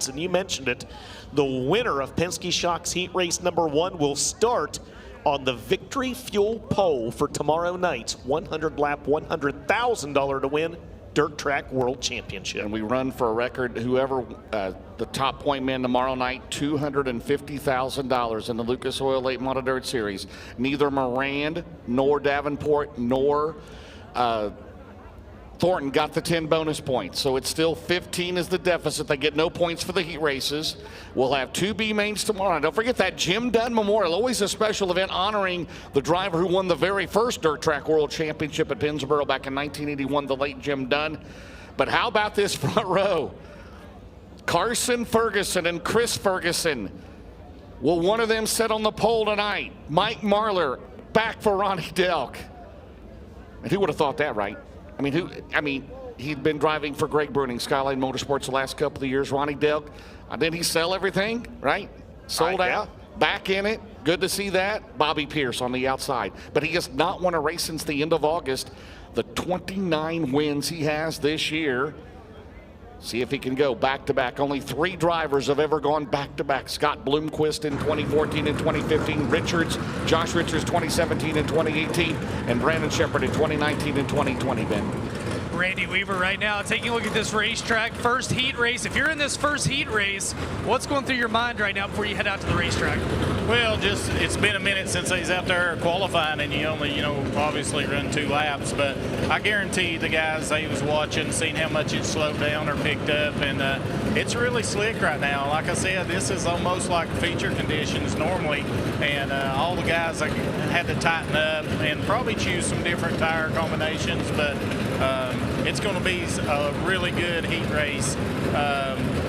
And you mentioned it, the winner of Penske Shock's Heat Race number 1 will start on the Victory Fuel pole for tomorrow night's 100-lap, $100,000 to win Dirt Track World Championship. And we run for a record, whoever the top point man tomorrow night, $250,000 in the Lucas Oil Late Model Dirt Series. Neither Moran nor Davenport nor Thornton got the 10 bonus points, so it's still 15 is the deficit. They get no points for the heat races. We'll have 2 B mains tomorrow. And don't forget that Jim Dunn Memorial, always a special event honoring the driver who won the very first Dirt Track World Championship at Pennsboro back in 1981, the late Jim Dunn. But how about this front row? Carson Ferguson and Chris Ferguson. Will one of them sit on the pole tonight? Mike Marlar back for Ronnie Delk. And who would have thought that, right? He'd been driving for Greg Bruning, Skyline Motorsports the last couple of years. Ronnie Delk, didn't he sell everything, right? Sold out, back in it. Good to see that. Bobby Pierce on the outside. But he has not won a race since the end of August. The 29 wins he has this year. See if he can go back-to-back. Only 3 drivers have ever gone back-to-back. Scott Bloomquist in 2014 and 2015. Josh Richards 2017 and 2018. And Brandon Shepard in 2019 and 2020, Ben. Randy Weaver right now taking a look at this racetrack. First heat race. If you're in this first heat race, what's going through your mind right now before you head out to the racetrack? Well, just it's been a minute since he's out there qualifying, and you only, obviously run 2 laps. But I guarantee the guys they was watching, seen how much it slowed down or picked up, and it's really slick right now. Like I said, this is almost like feature conditions normally, and all the guys had to tighten up and probably choose some different tire combinations, but it's going to be a really good heat race.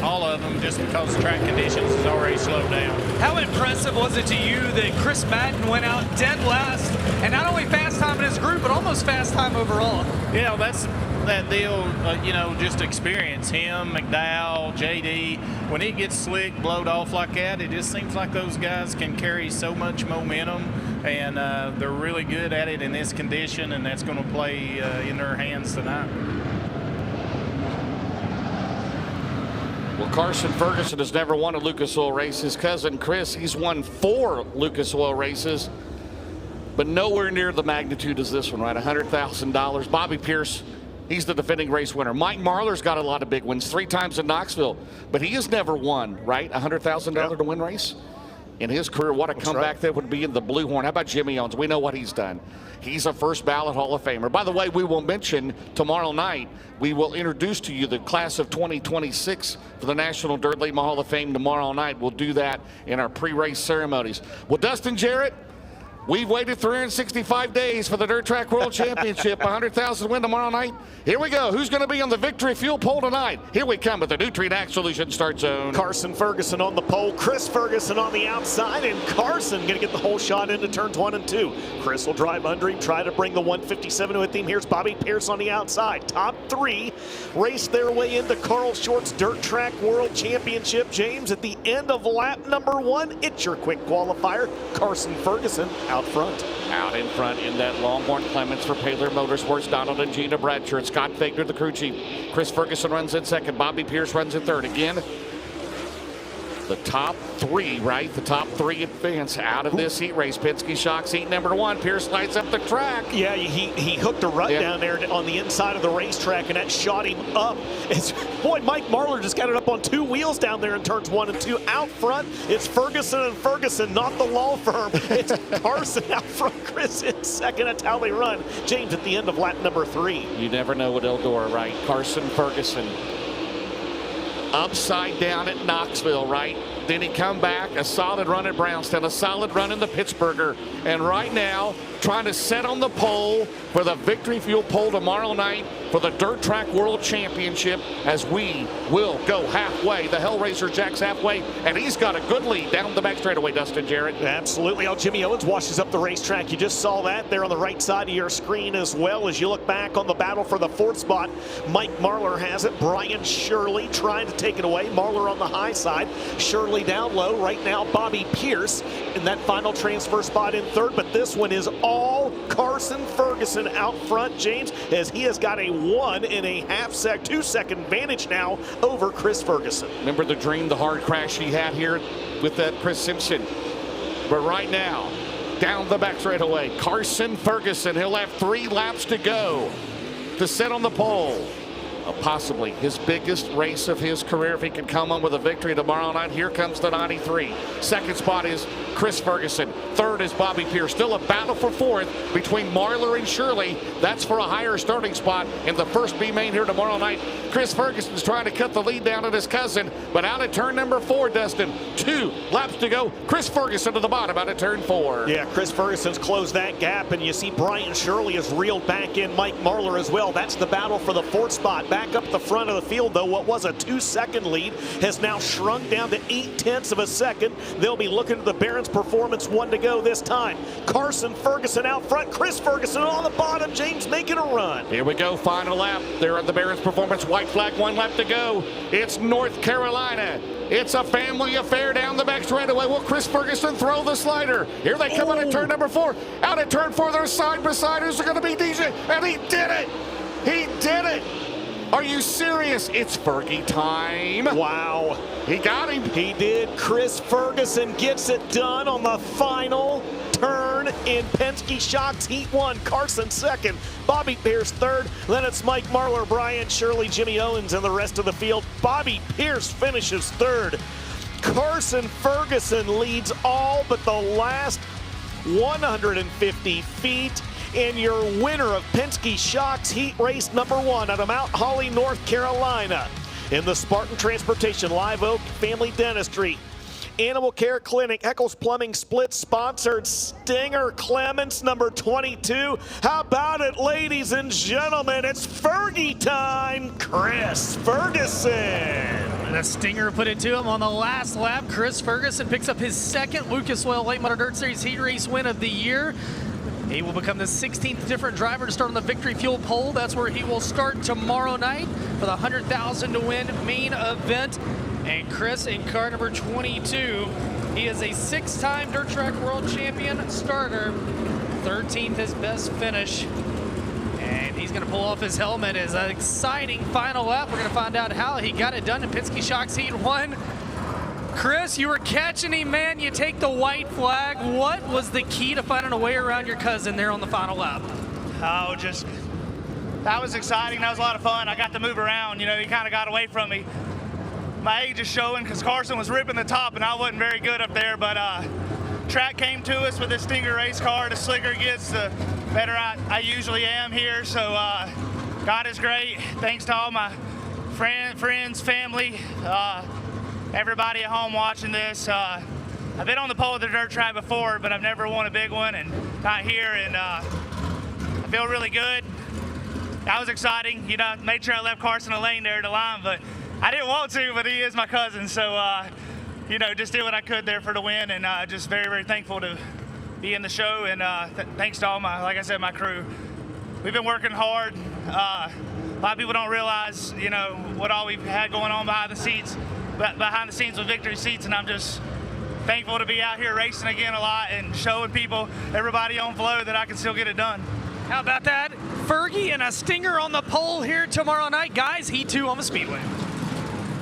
All of them, just because track conditions has already slowed down. How impressive was it to you that Chris Madden went out dead last, and not only fast time in his group, but almost fast time overall? Yeah, that's that deal, just experience. Him, McDowell, JD, when it gets slick, blowed off like that, it just seems like those guys can carry so much momentum, and they're really good at it in this condition, and that's going to play in their hands tonight. Well, Carson Ferguson has never won a Lucas Oil race. His cousin Chris, he's won 4 Lucas Oil races, but nowhere near the magnitude as this one, right? $100,000. Bobby Pierce, he's the defending race winner. Mike Marlar's got a lot of big wins, 3 times in Knoxville, but he has never won, right? $100,000 to win race. In his career, what a comeback that would be in the Blue Horn. How about Jimmy Owens? We know what he's done. He's a first ballot Hall of Famer. By the way, we will mention tomorrow night, we will introduce to you the class of 2026 for the National Dirt Late Model Hall of Fame tomorrow night. We'll do that in our pre-race ceremonies. Well, Dustin Jarrett, we've waited 365 days for the Dirt Track World Championship. 100,000 win tomorrow night. Here we go. Who's going to be on the Victory Fuel pole tonight? Here we come with the Nutrient Ag Solution start zone. Carson Ferguson on the pole, Chris Ferguson on the outside, and Carson going to get the whole shot into turns 1 and 2. Chris will drive under him, try to bring the 157 with him. Here's Bobby Pierce on the outside. Top 3 race their way into Carl Short's Dirt Track World Championship. James, at the end of lap number 1, it's your quick qualifier. Carson Ferguson out front. Out in front in that Longhorn Clements for Paler Motorsports, Donald and Gina Bradshaw. Scott Fagner, the crew chief. Chris Ferguson runs in second. Bobby Pierce runs in third. Again, the top 3, right? The top 3 advance out of this heat race. Penske Shock's heat number 1. Pierce lights up the track. Yeah, he hooked a rut down there on the inside of the racetrack, and that shot him up. Boy, Mike Marlar just got it up on 2 wheels down there in turns 1 and 2. Out front, it's Ferguson and Ferguson, not the law firm. It's Carson out front, Chris in second. That's how they run. James at the end of lap number 3. You never know with Eldora, right? Carson Ferguson. Upside down at Knoxville, right? Then he come back, a solid run at Brownstown, a solid run in the Pittsburgher, and right now trying to set on the pole for the Victory Fuel pole tomorrow night for the Dirt Track World Championship, as we will go halfway. The Hellraiser Jack's halfway, and he's got a good lead down the back straightaway, Dustin Jarrett. Absolutely. Jimmy Owens washes up the racetrack. You just saw that there on the right side of your screen, as well as you look back on the battle for the 4th spot. Mike Marlar has it. Brian Shirley trying to take it away. Marlar on the high side. Shirley down low. Right now, Bobby Pierce in that final transfer spot in 3rd, but this one is all Carson Ferguson out front, James, as he has got a 1.5 2-second advantage now over Chris Ferguson. Remember the dream, the hard crash he had here with that Chris Simpson. But right now, down the back straightaway, Carson Ferguson. He'll have 3 laps to go to sit on the pole. Possibly his biggest race of his career if he can come on with a victory tomorrow night. Here comes the 93. Second spot is Chris Ferguson. Third is Bobby Pierce. Still a battle for fourth between Marlar and Shirley. That's for a higher starting spot in the first B main here tomorrow night. Chris Ferguson's trying to cut the lead down at his cousin, but out at turn number 4, Dustin. 2 laps to go. Chris Ferguson to the bottom out at turn 4. Yeah, Chris Ferguson's closed that gap, and you see Brian Shirley has reeled back in Mike Marlar as well. That's the battle for the 4th spot. Back up the front of the field, though, what was a 2-second lead has now shrunk down to 0.8 of a second. They'll be looking at the Barron's Performance 1 to go this time. Carson Ferguson out front, Chris Ferguson on the bottom, James making a run. Here we go, final lap. They're at the Barron's Performance. White flag, 1 lap to go. It's North Carolina. It's a family affair down the back straightaway. Will Chris Ferguson throw the slider? Here they come out at turn number 4. Out at turn 4, they're side by side. Who's going to be DJ? And he did it! He did it! Are you serious? It's Fergie time. Wow. He got him. He did. Chris Ferguson gets it done on the final turn in Penske Shocks Heat 1. Carson second, Bobby Pierce third. Then it's Mike Marlar, Brian Shirley, Jimmy Owens, and the rest of the field. Bobby Pierce finishes third. Carson Ferguson leads all but the last 150 feet. And your winner of Penske Shocks Heat Race number 1 out of Mount Holly, North Carolina. In the Spartan Transportation, Live Oak Family Dentistry, Animal Care Clinic, Eccles Plumbing Split sponsored Stinger Clements number 22. How about it, ladies and gentlemen? It's Fergie time, Chris Ferguson. And a stinger put it to him on the last lap. Chris Ferguson picks up his 2nd Lucas Oil Late Model Dirt Series Heat Race win of the year. He will become the 16th different driver to start on the Victory Fuel pole. That's where he will start tomorrow night for the $100,000 to win main event. And Chris in car number 22, he is a 6-time Dirt Track World Champion starter. 13th his best finish. And he's going to pull off his helmet as an exciting final lap. We're going to find out how he got it done in Penske Shocks Heat 1. Chris, you were catching him, man. You take the white flag. What was the key to finding a way around your cousin there on the final lap? Oh, that was exciting. That was a lot of fun. I got to move around. You know, he kind of got away from me. My age is showing because Carson was ripping the top and I wasn't very good up there, but track came to us with this Stinger race car. The slicker it gets, the better I usually am here. So God is great. Thanks to all my friends, family, everybody at home watching this. I've been on the pole of the dirt track before, but I've never won a big one, and not here, and I feel really good. That was exciting. You know, made sure I left Carson a lane there to line, but I didn't want to, but he is my cousin, so, you know, just did what I could there for the win, and just very, very thankful to be in the show, and thanks to all my, like I said, my crew. We've been working hard. A lot of people don't realize, you know, what all we've had going on behind the scenes with Victory Seats, and I'm just thankful to be out here racing again a lot and showing people, everybody on flow, that I can still get it done. How about that? Fergie and a stinger on the pole here tomorrow night. Guys, Heat 2 on the Speedway.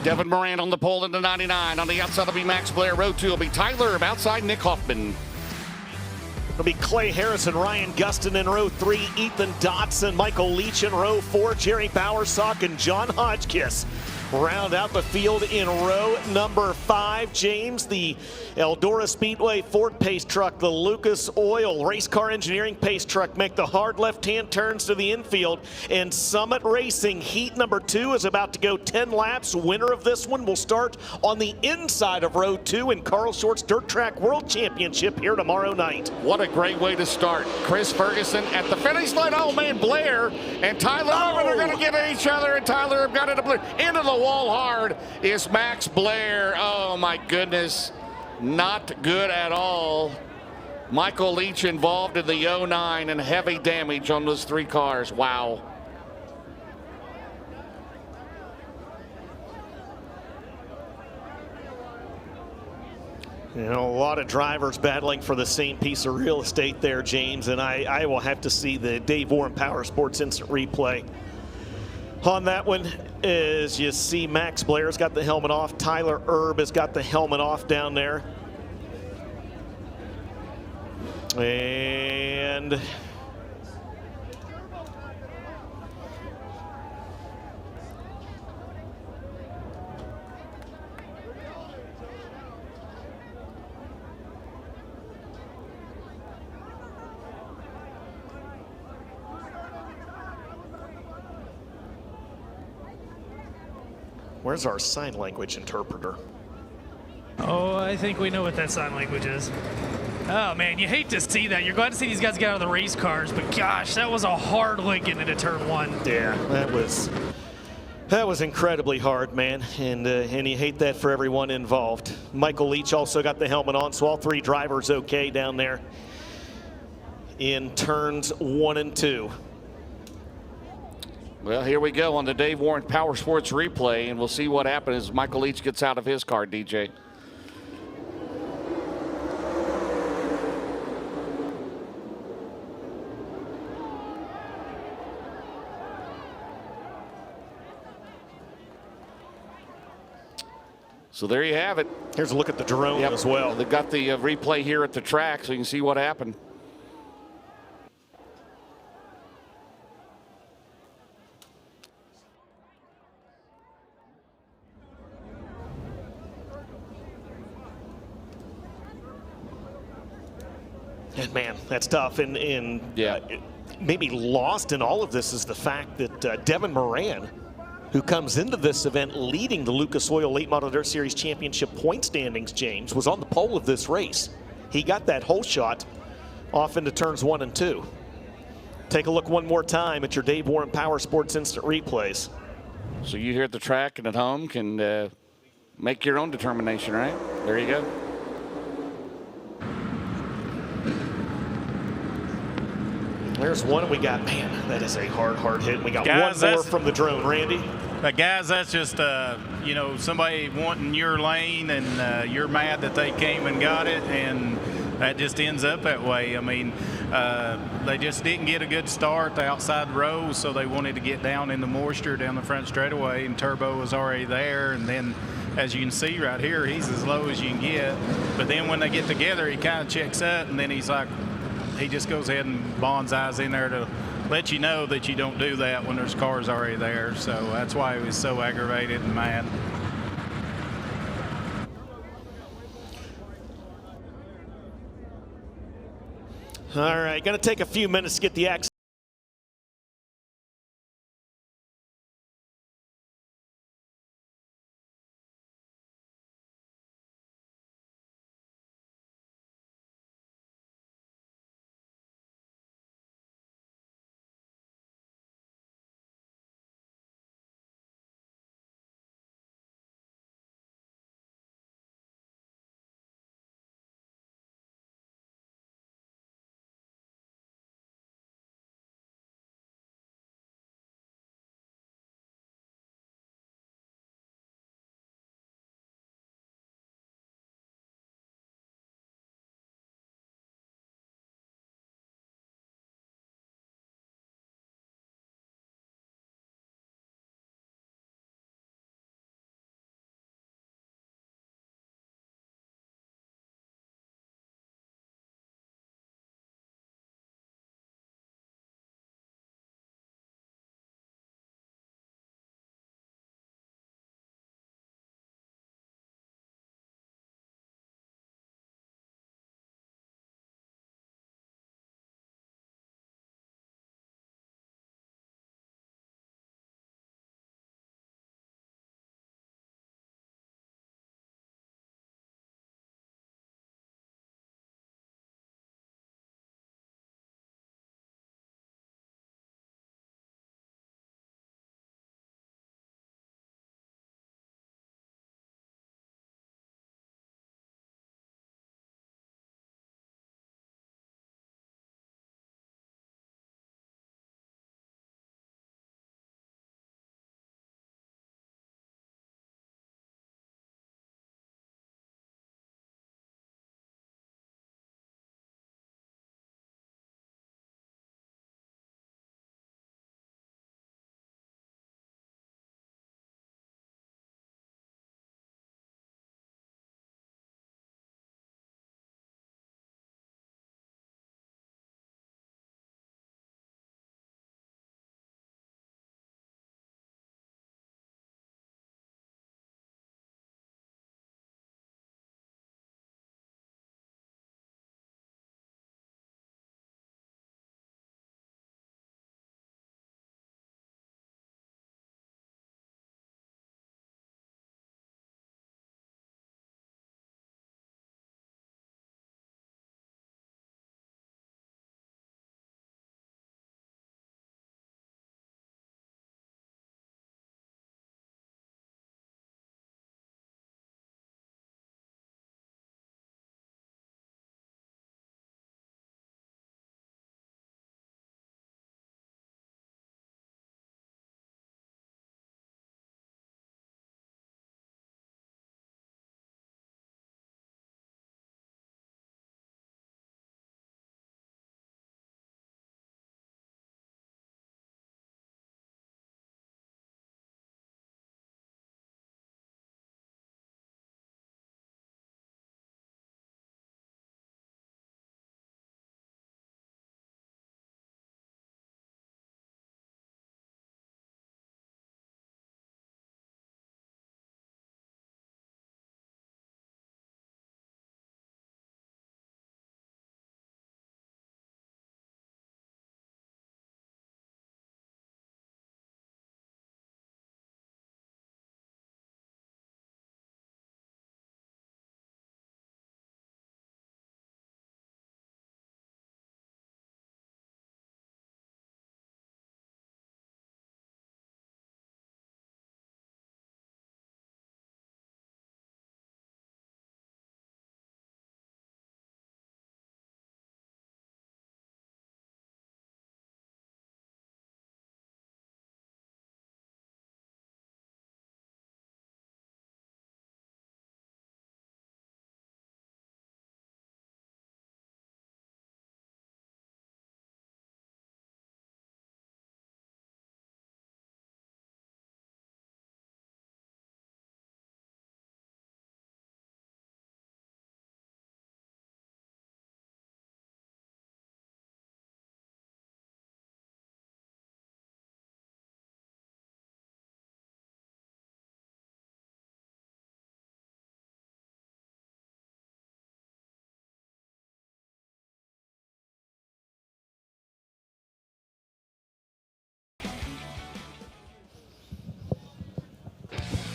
Devin Moran on the pole in the 99. On the outside will be Max Blair. Row 2 will be Tyler Erb. Outside, Nick Hoffman. It'll be Clay Harrison, Ryan Gustin in row 3, Ethan Dotson, Michael Leach in row 4, Jerry Bowersock, and John Hodgkiss round out the field in row number 5. James, the Eldora Speedway Ford pace truck, the Lucas Oil Race Car Engineering pace truck make the hard left-hand turns to the infield. And Summit Racing Heat number 2 is about to go 10 laps. Winner of this one will start on the inside of row 2 in Carl Short's Dirt Track World Championship here tomorrow night. What a great way to start. Chris Ferguson at the finish line. Oh, man, Blair and Tyler Erb are going to get at each other, and Tyler Erb got into Blair. Into the wall hard is Max Blair. Oh, my goodness. Not good at all. Michael Leach involved in the 09 and heavy damage on those 3 cars. Wow. You know, a lot of drivers battling for the same piece of real estate there, James, and I will have to see the Dave Warren Power Sports instant replay. On that one, as you see, Max Blair's got the helmet off. Tyler Erb has got the helmet off down there. And where's our sign language interpreter? Oh, I think we know what that sign language is. Oh, man, you hate to see that. You're glad to see these guys get out of the race cars, but gosh, that was a hard lick into turn one. Yeah, that was incredibly hard, man, and you hate that for everyone involved. Michael Leach also got the helmet on, so all three drivers okay down there in turns 1 and 2. Well, here we go on the Dave Warren Power Sports replay, and we'll see what happens as Michael Leach gets out of his car, DJ. So there you have it. Here's a look at the drone as well. They got the replay here at the track so you can see what happened. And man, that's tough. And yeah. Maybe lost in all of this is the fact that Devin Moran, who comes into this event leading the Lucas Oil Late Model Dirt Series Championship point standings, James, was on the pole of this race. He got that hole shot off into turns 1 and 2. Take a look one more time at your Dave Warren Power Sports Instant Replays. So you here at the track and at home can make your own determination, right? There you go. There's one we got. Man, that is a hard hit. We got guys, one more from the drone, Randy. But guys, that's just you know, somebody wanting your lane, and you're mad that they came and got it, and that just ends up that way. I mean, they just didn't get a good start the outside row, so they wanted to get down in the moisture down the front straightaway, and Turbo was already there, and then as you can see right here, he's as low as you can get. But then when they get together, he kind of checks up, and then he's like, he just goes ahead and bonsais in there to let you know that you don't do that when there's cars already there. So that's why he was so aggravated and mad. All right, going to take a few minutes to get the action.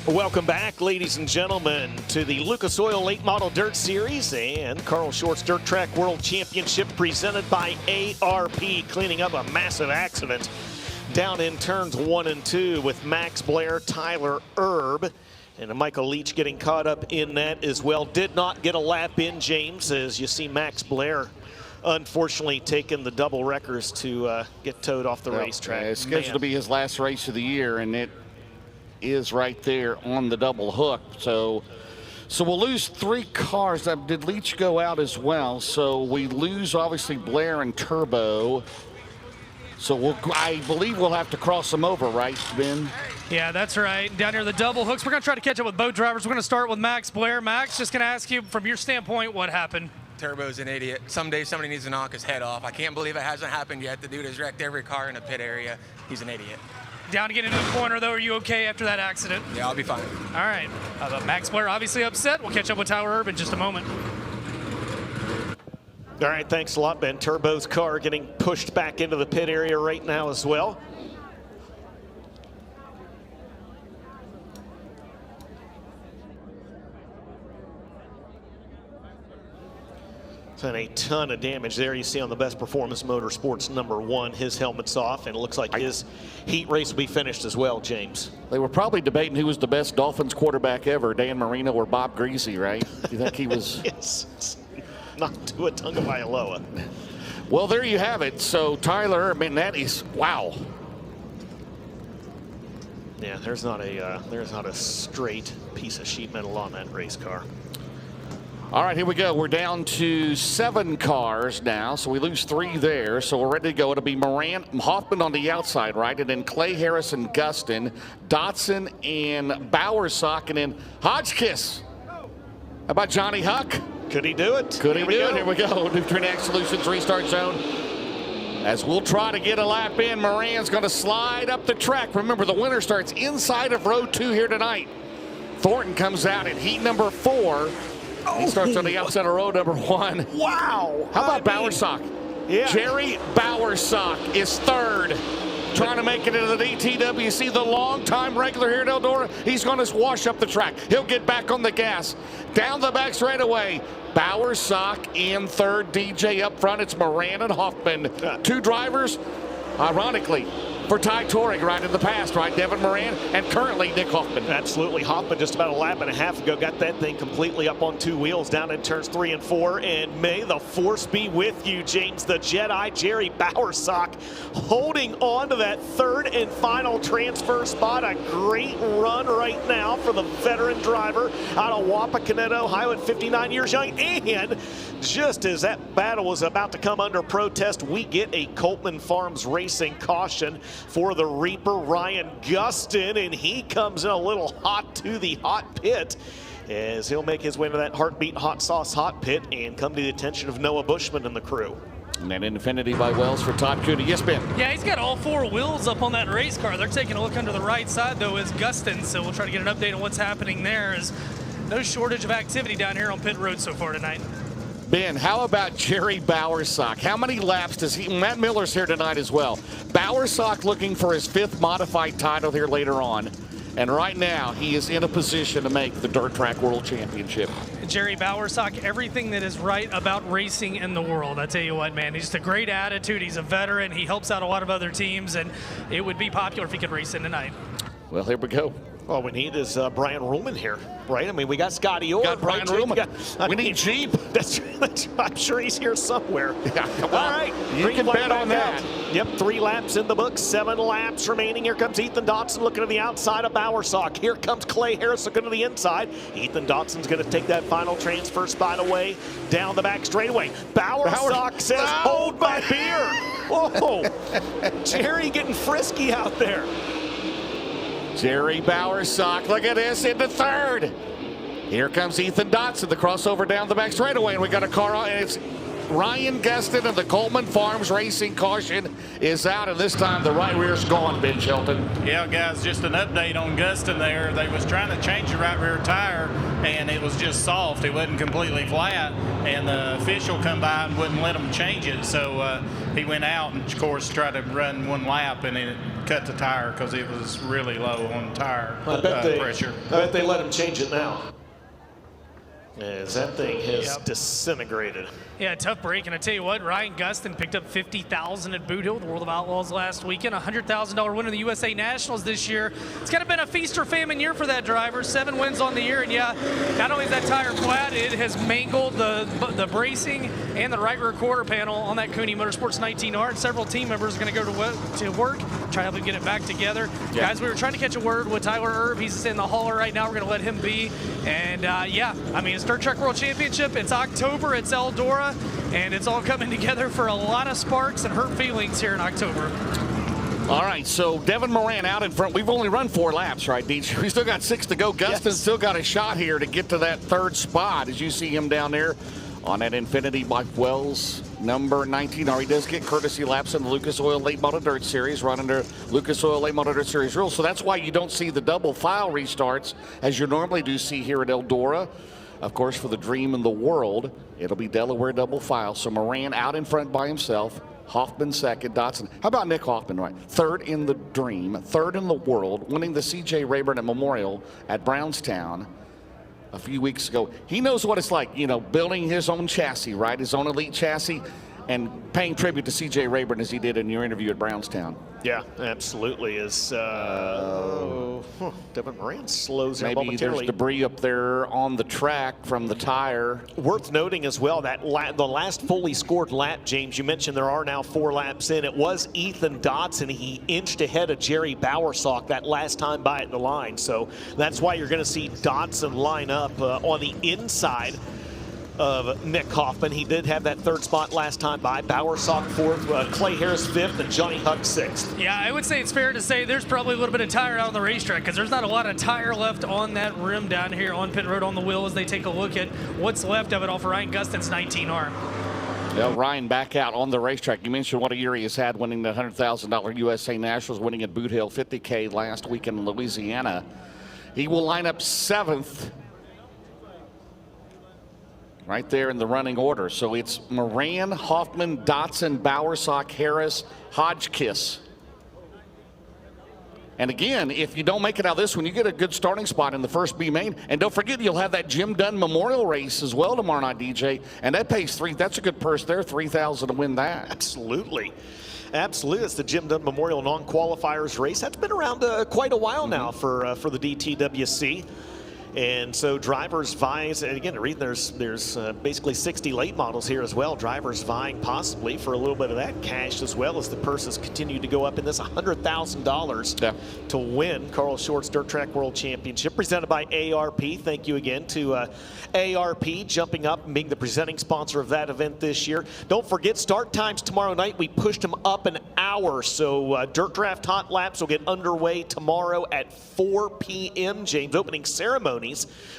Welcome back, ladies and gentlemen, to the Lucas Oil Late Model Dirt Series and Carl Short's Dirt Track World Championship presented by ARP, cleaning up a massive accident down in turns 1 and 2 with Max Blair, Tyler Erb, and Michael Leach getting caught up in that as well. Did not get a lap in, James, as you see Max Blair unfortunately taking the double wreckers to get towed off the racetrack. It's scheduled to be his last race of the year, and it is right there on the double hook. So we'll lose 3 cars. Did Leach go out as well? So we lose obviously Blair and Turbo. So I believe we'll have to cross them over, right, Ben? Yeah, that's right. Down here, the double hooks. We're going to try to catch up with both drivers. We're going to start with Max Blair. Max, just going to ask you from your standpoint, what happened? Turbo's an idiot. Someday somebody needs to knock his head off. I can't believe it hasn't happened yet. The dude has wrecked every car in the pit area. He's an idiot. Down to get into the corner, though. Are you okay after that accident? Yeah, I'll be fine. All right. Max Blair obviously upset. We'll catch up with Tyler Erb in just a moment. All right, thanks a lot, Ben. Turbo's car getting pushed back into the pit area right now as well. And a ton of damage there. You see on the Best Performance Motorsports #1, his helmet's off, and it looks like his heat race will be finished as well, James. They were probably debating who was the best Dolphins quarterback ever, Dan Marino or Bob Greasy, right? Do you think he was? Yes. Not Tua Tagovailoa. Well, there you have it. So Tyler, I mean, that is, wow. Yeah, there's not a straight piece of sheet metal on that race car. All right, here we go. We're down to 7 cars now, so we lose 3 there. So we're ready to go. It'll be Moran, Hoffman on the outside, right? And then Clay Harris and Gustin, Dotson and Bowersock, and then Hodgkiss. How about Johnny Huck? Could he do it? Could he do it? Here we go. New Trinidad Solutions restart zone. As we'll try to get a lap in, Moran's going to slide up the track. Remember, the winner starts inside of row 2 here tonight. Thornton comes out in heat number 4. He starts on the outside of row number 1. Wow. How about Bowersock? Yeah. Jerry Bowersock is 3rd. Trying to make it into the DTWC, the longtime regular here at Eldora. He's going to wash up the track. He'll get back on the gas. Down the back straightaway. Bowersock in 3rd. DJ up front. It's Moran and Hoffman. 2 drivers, ironically, for Ty Touring right in the past, right? Devin Moran and currently Nick Hoffman. Absolutely. Hoffman just about a lap and a half ago got that thing completely up on 2 wheels down in turns 3 and 4. And may the force be with you, James. The Jedi Jerry Bowersock holding on to that 3rd and final transfer spot. A great run right now for the veteran driver out of Wapakoneta, Ohio at 59 years young. And just as that battle was about to come under protest, we get a Coltman Farms Racing caution for the Reaper, Ryan Gustin, and he comes in a little hot to the hot pit as he'll make his way to that Heartbeat Hot Sauce hot pit and come to the attention of Noah Bushman and the crew. And then Infinity by Wells for Todd Cooney. Yes, Ben? Yeah, he's got all 4 wheels up on that race car. They're taking a look under the right side, though, is Gustin, so we'll try to get an update on what's happening there. Is no shortage of activity down here on pit road so far tonight. Ben, how about Jerry Bowersock? How many laps does he? Matt Miller's here tonight as well. Bowersock looking for his 5th modified title here later on. And right now, he is in a position to make the Dirt Track World Championship. Jerry Bowersock, everything that is right about racing in the world. I tell you what, man, he's just a great attitude. He's a veteran. He helps out a lot of other teams, and it would be popular if he could race in tonight. Well, here we go. All we need is Brian Ruhlman here, right? I mean, we got Scotty Orr. Got Brian Ruhlman. We need Jeep. That's I'm sure he's here somewhere. Yeah, all right. You can bet on that. Yep, 3 laps in the book, 7 laps remaining. Here comes Ethan Dotson looking to the outside of Bowersock. Here comes Clay Harris looking to the inside. Ethan Dotson's going to take that final transfer spot away down the back straightaway. Bowersock says, hold my beer. Whoa. Jerry getting frisky out there. Jerry Bowersock, look at this, into 3rd. Here comes Ethan Dotson, the crossover down the back straightaway, and we got a car on, and it's Ryan Gustin of the Coltman Farms Racing caution is out, and this time the right rear's gone, Ben Shelton. Yeah, guys, just an update on Gustin there. They was trying to change the right rear tire, and it was just soft. It wasn't completely flat, and the official come by and wouldn't let them change it. So he went out and, of course, tried to run 1 lap, and it cut the tire because it was really low on tire pressure. I bet they let him change it now, as that thing has disintegrated. Yeah, tough break. And I tell you what, Ryan Gustin picked up $50,000 at Boot Hill, the World of Outlaws last weekend. $100,000 winner in the USA Nationals this year. It's kind of been a feast or famine year for that driver. 7 wins on the year, and yeah, not only is that tire flat, it has mangled the bracing and the right rear quarter panel on that Cooney Motorsports 19R. And several team members are going to go to work, try to help him get it back together. Yeah. Guys, we were trying to catch a word with Tyler Erb. He's in the hauler right now. We're going to let him be. And yeah, I mean, it's Dirt Track World Championship. It's October. It's Eldora. And it's all coming together for a lot of sparks and hurt feelings here in October. All right, so Devin Moran out in front. We've only run 4 laps, right, DJ? We still got 6 to go. Gustin's still got a shot here to get to that 3rd spot as you see him down there on that Infinity Mike Wells number 19. He does get courtesy laps in the Lucas Oil Late Model Dirt Series, run under Lucas Oil Late Model Dirt Series rules. So that's why you don't see the double file restarts as you normally do see here at Eldora. Of course, for the Dream in the World, it'll be Delaware double file. So Moran out in front by himself. Hoffman second, Dotson. How about Nick Hoffman, right? 3rd in the Dream, 3rd in the World, winning the C.J. Rayburn at Memorial at Brownstown a few weeks ago. He knows what it's like, you know, building his own chassis, right? His own elite chassis, and paying tribute to C.J. Rayburn as he did in your interview at Brownstown. Yeah, absolutely. Devin Moran slows down maybe momentarily. There's debris up there on the track from the tire. Worth noting as well that the last fully scored lap, James, you mentioned there are now 4 laps in. It was Ethan Dotson. He inched ahead of Jerry Bowersock that last time by at the line. So that's why you're going to see Dotson line up on the inside of Nick Hoffman. He did have that 3rd spot last time by. Bowersock 4th, Clay Harris 5th, and Johnny Huck 6th. Yeah, I would say it's fair to say there's probably a little bit of tire out on the racetrack because there's not a lot of tire left on that rim down here on pit road on the wheel as they take a look at what's left of it off of Ryan Gustin's 19R. Yeah, Ryan back out on the racetrack. You mentioned what a year he has had, winning the $100,000 USA Nationals, winning at Boot Hill 50K last weekend in Louisiana. He will line up 7th right there in the running order. So it's Moran, Hoffman, Dotson, Bowersock, Harris, Hodgkiss. And again, if you don't make it out of this one, you get a good starting spot in the first B main. And don't forget, you'll have that Jim Dunn Memorial race as well tomorrow night, DJ. And that pays that's a good purse there, $3,000 to win that. Absolutely. Absolutely. It's the Jim Dunn Memorial Non-Qualifiers race. That's been around quite a while now for the DTWC. And so drivers vying, and again, there's basically 60 late models here as well. Drivers vying possibly for a little bit of that cash as well as the purses continue to go up in this $100,000 to win Carl Short's Dirt Track World Championship presented by ARP. Thank you again to ARP jumping up and being the presenting sponsor of that event this year. Don't forget, start times tomorrow night. We pushed them up an hour, so Dirt Draft Hot Laps will get underway tomorrow at 4 p.m. James, opening ceremony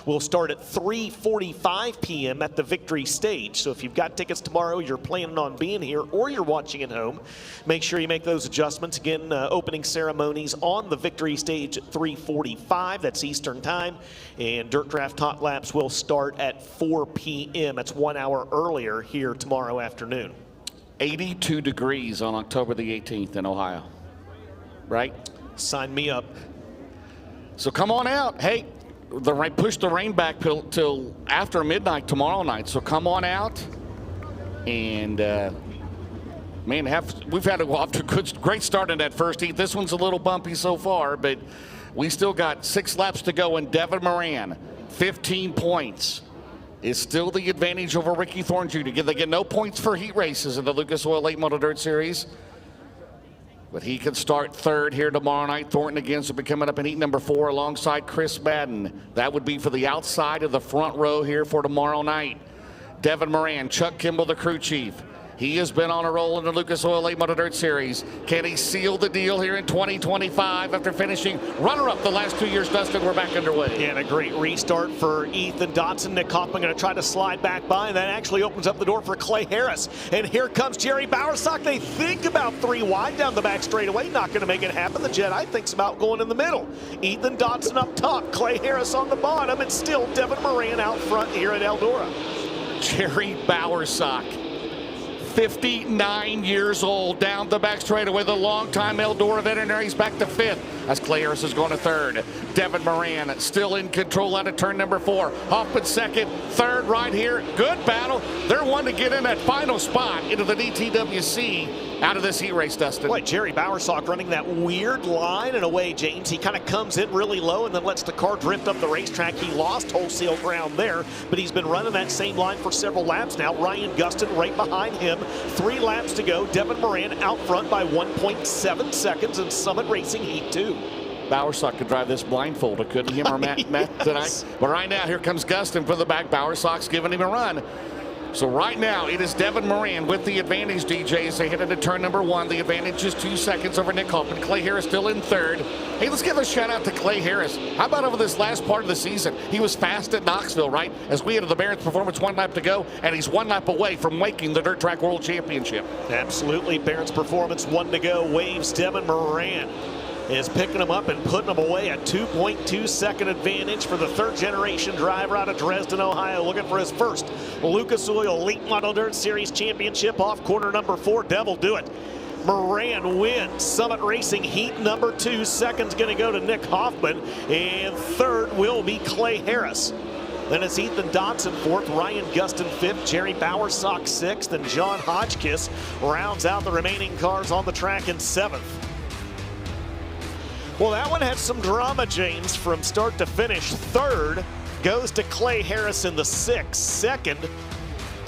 will start at 3:45 p.m. at the Victory Stage. So if you've got tickets tomorrow, you're planning on being here, or you're watching at home, make sure you make those adjustments. Again, opening ceremonies on the Victory Stage at 3:45. That's Eastern Time. And Dirt Draft Hot Laps will start at 4 p.m. That's 1 hour earlier here tomorrow afternoon. 82 degrees on October the 18th in Ohio. Right? Sign me up. So come on out. Hey, push the rain back till after midnight tomorrow night. So come on out, and man, we've had a great start in that first heat. This one's a little bumpy so far, but we still got 6 laps to go. And Devin Moran, 15 points, is still the advantage over Ricky Thorne Jr. They get no points for heat races in the Lucas Oil Late Model Dirt Series. But he can start 3rd here tomorrow night. Thornton again will be coming up in heat number 4 alongside Chris Madden. That would be for the outside of the front row here for tomorrow night. Devin Moran, Chuck Kimball, the crew chief. He has been on a roll in the Lucas Oil Late Model Dirt Series. Can he seal the deal here in 2025 after finishing runner-up the last 2 years? Dustin, we're back underway. Yeah, and a great restart for Ethan Dotson. Nick Hoffman going to try to slide back by, and that actually opens up the door for Clay Harris. And here comes Jerry Bowersock. They think about 3 wide down the back straightaway. Not going to make it happen. The Jedi thinks about going in the middle. Ethan Dotson up top, Clay Harris on the bottom, and still Devin Moran out front here at Eldora. Jerry Bowersock, 59 years old. Down the back straightaway, the longtime Eldora veterinaries back to 5th as Clay Harris is going to 3rd. Devin Moran still in control out of turn number 4. Hoffman 2nd, 3rd right here. Good battle. They're one to get in that final spot into the DTWC out of this heat race, Dustin. Boy, Jerry Bowersock running that weird line in a way, James. He kind of comes in really low and then lets the car drift up the racetrack. He lost wholesale ground there, but he's been running that same line for several laps now. Ryan Gustin right behind him. 3 laps to go. Devin Moran out front by 1.7 seconds in Summit Racing Heat 2. Bowersock could drive this blindfolded, couldn't he, or Matt tonight? But right now, here comes Gustin for the back. Bowersock's giving him a run. So right now, it is Devin Moran with the advantage, DJ, as they head into turn number 1. The advantage is 2 seconds over Nick Hoffman. Clay Harris still in 3rd. Hey, let's give a shout out to Clay Harris. How about over this last part of the season? He was fast at Knoxville, right? As we enter the Barron's Performance, 1 lap to go, and he's 1 lap away from making the Dirt Track World Championship. Absolutely. Barron's Performance, 1 to go. Waves Devin Moran is picking him up and putting him away. A 2.2 second advantage for the 3rd generation driver out of Dresden, Ohio, looking for his first Lucas Oil Late Model Dirt Series Championship off corner number 4. Devil do it. Moran wins Summit Racing Heat number 2. 2nd's going to go to Nick Hoffman, and 3rd will be Clay Harris. Then it's Ethan Dodson 4th, Ryan Gustin 5th, Jerry Bowersock 6th, and John Hodgkiss rounds out the remaining cars on the track in 7th. Well, that one had some drama, James, from start to finish. 3rd goes to Clay Harris in the 6th. 2nd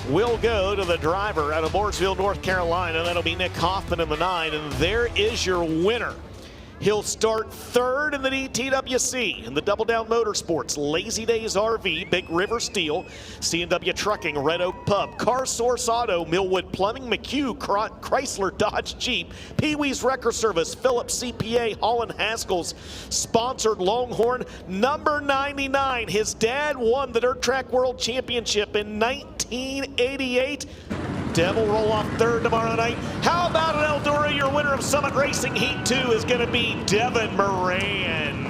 will go to the driver out of Mooresville, North Carolina. That'll be Nick Hoffman in the 9, and there is your winner. He'll start 3rd in the DTWC in the Double Down Motorsports, Lazy Days RV, Big River Steel, C&W Trucking, Red Oak Pub, Car Source Auto, Millwood Plumbing, McHugh, Chrysler Dodge Jeep, Pee Wee's Wrecker Service, Phillips CPA, Holland Haskell's, sponsored Longhorn, number 99. His dad won the Dirt Track World Championship in 1988. Devil roll off 3rd tomorrow night. How about an Eldora? Your winner of Summit Racing Heat 2 is going to be Devin Moran.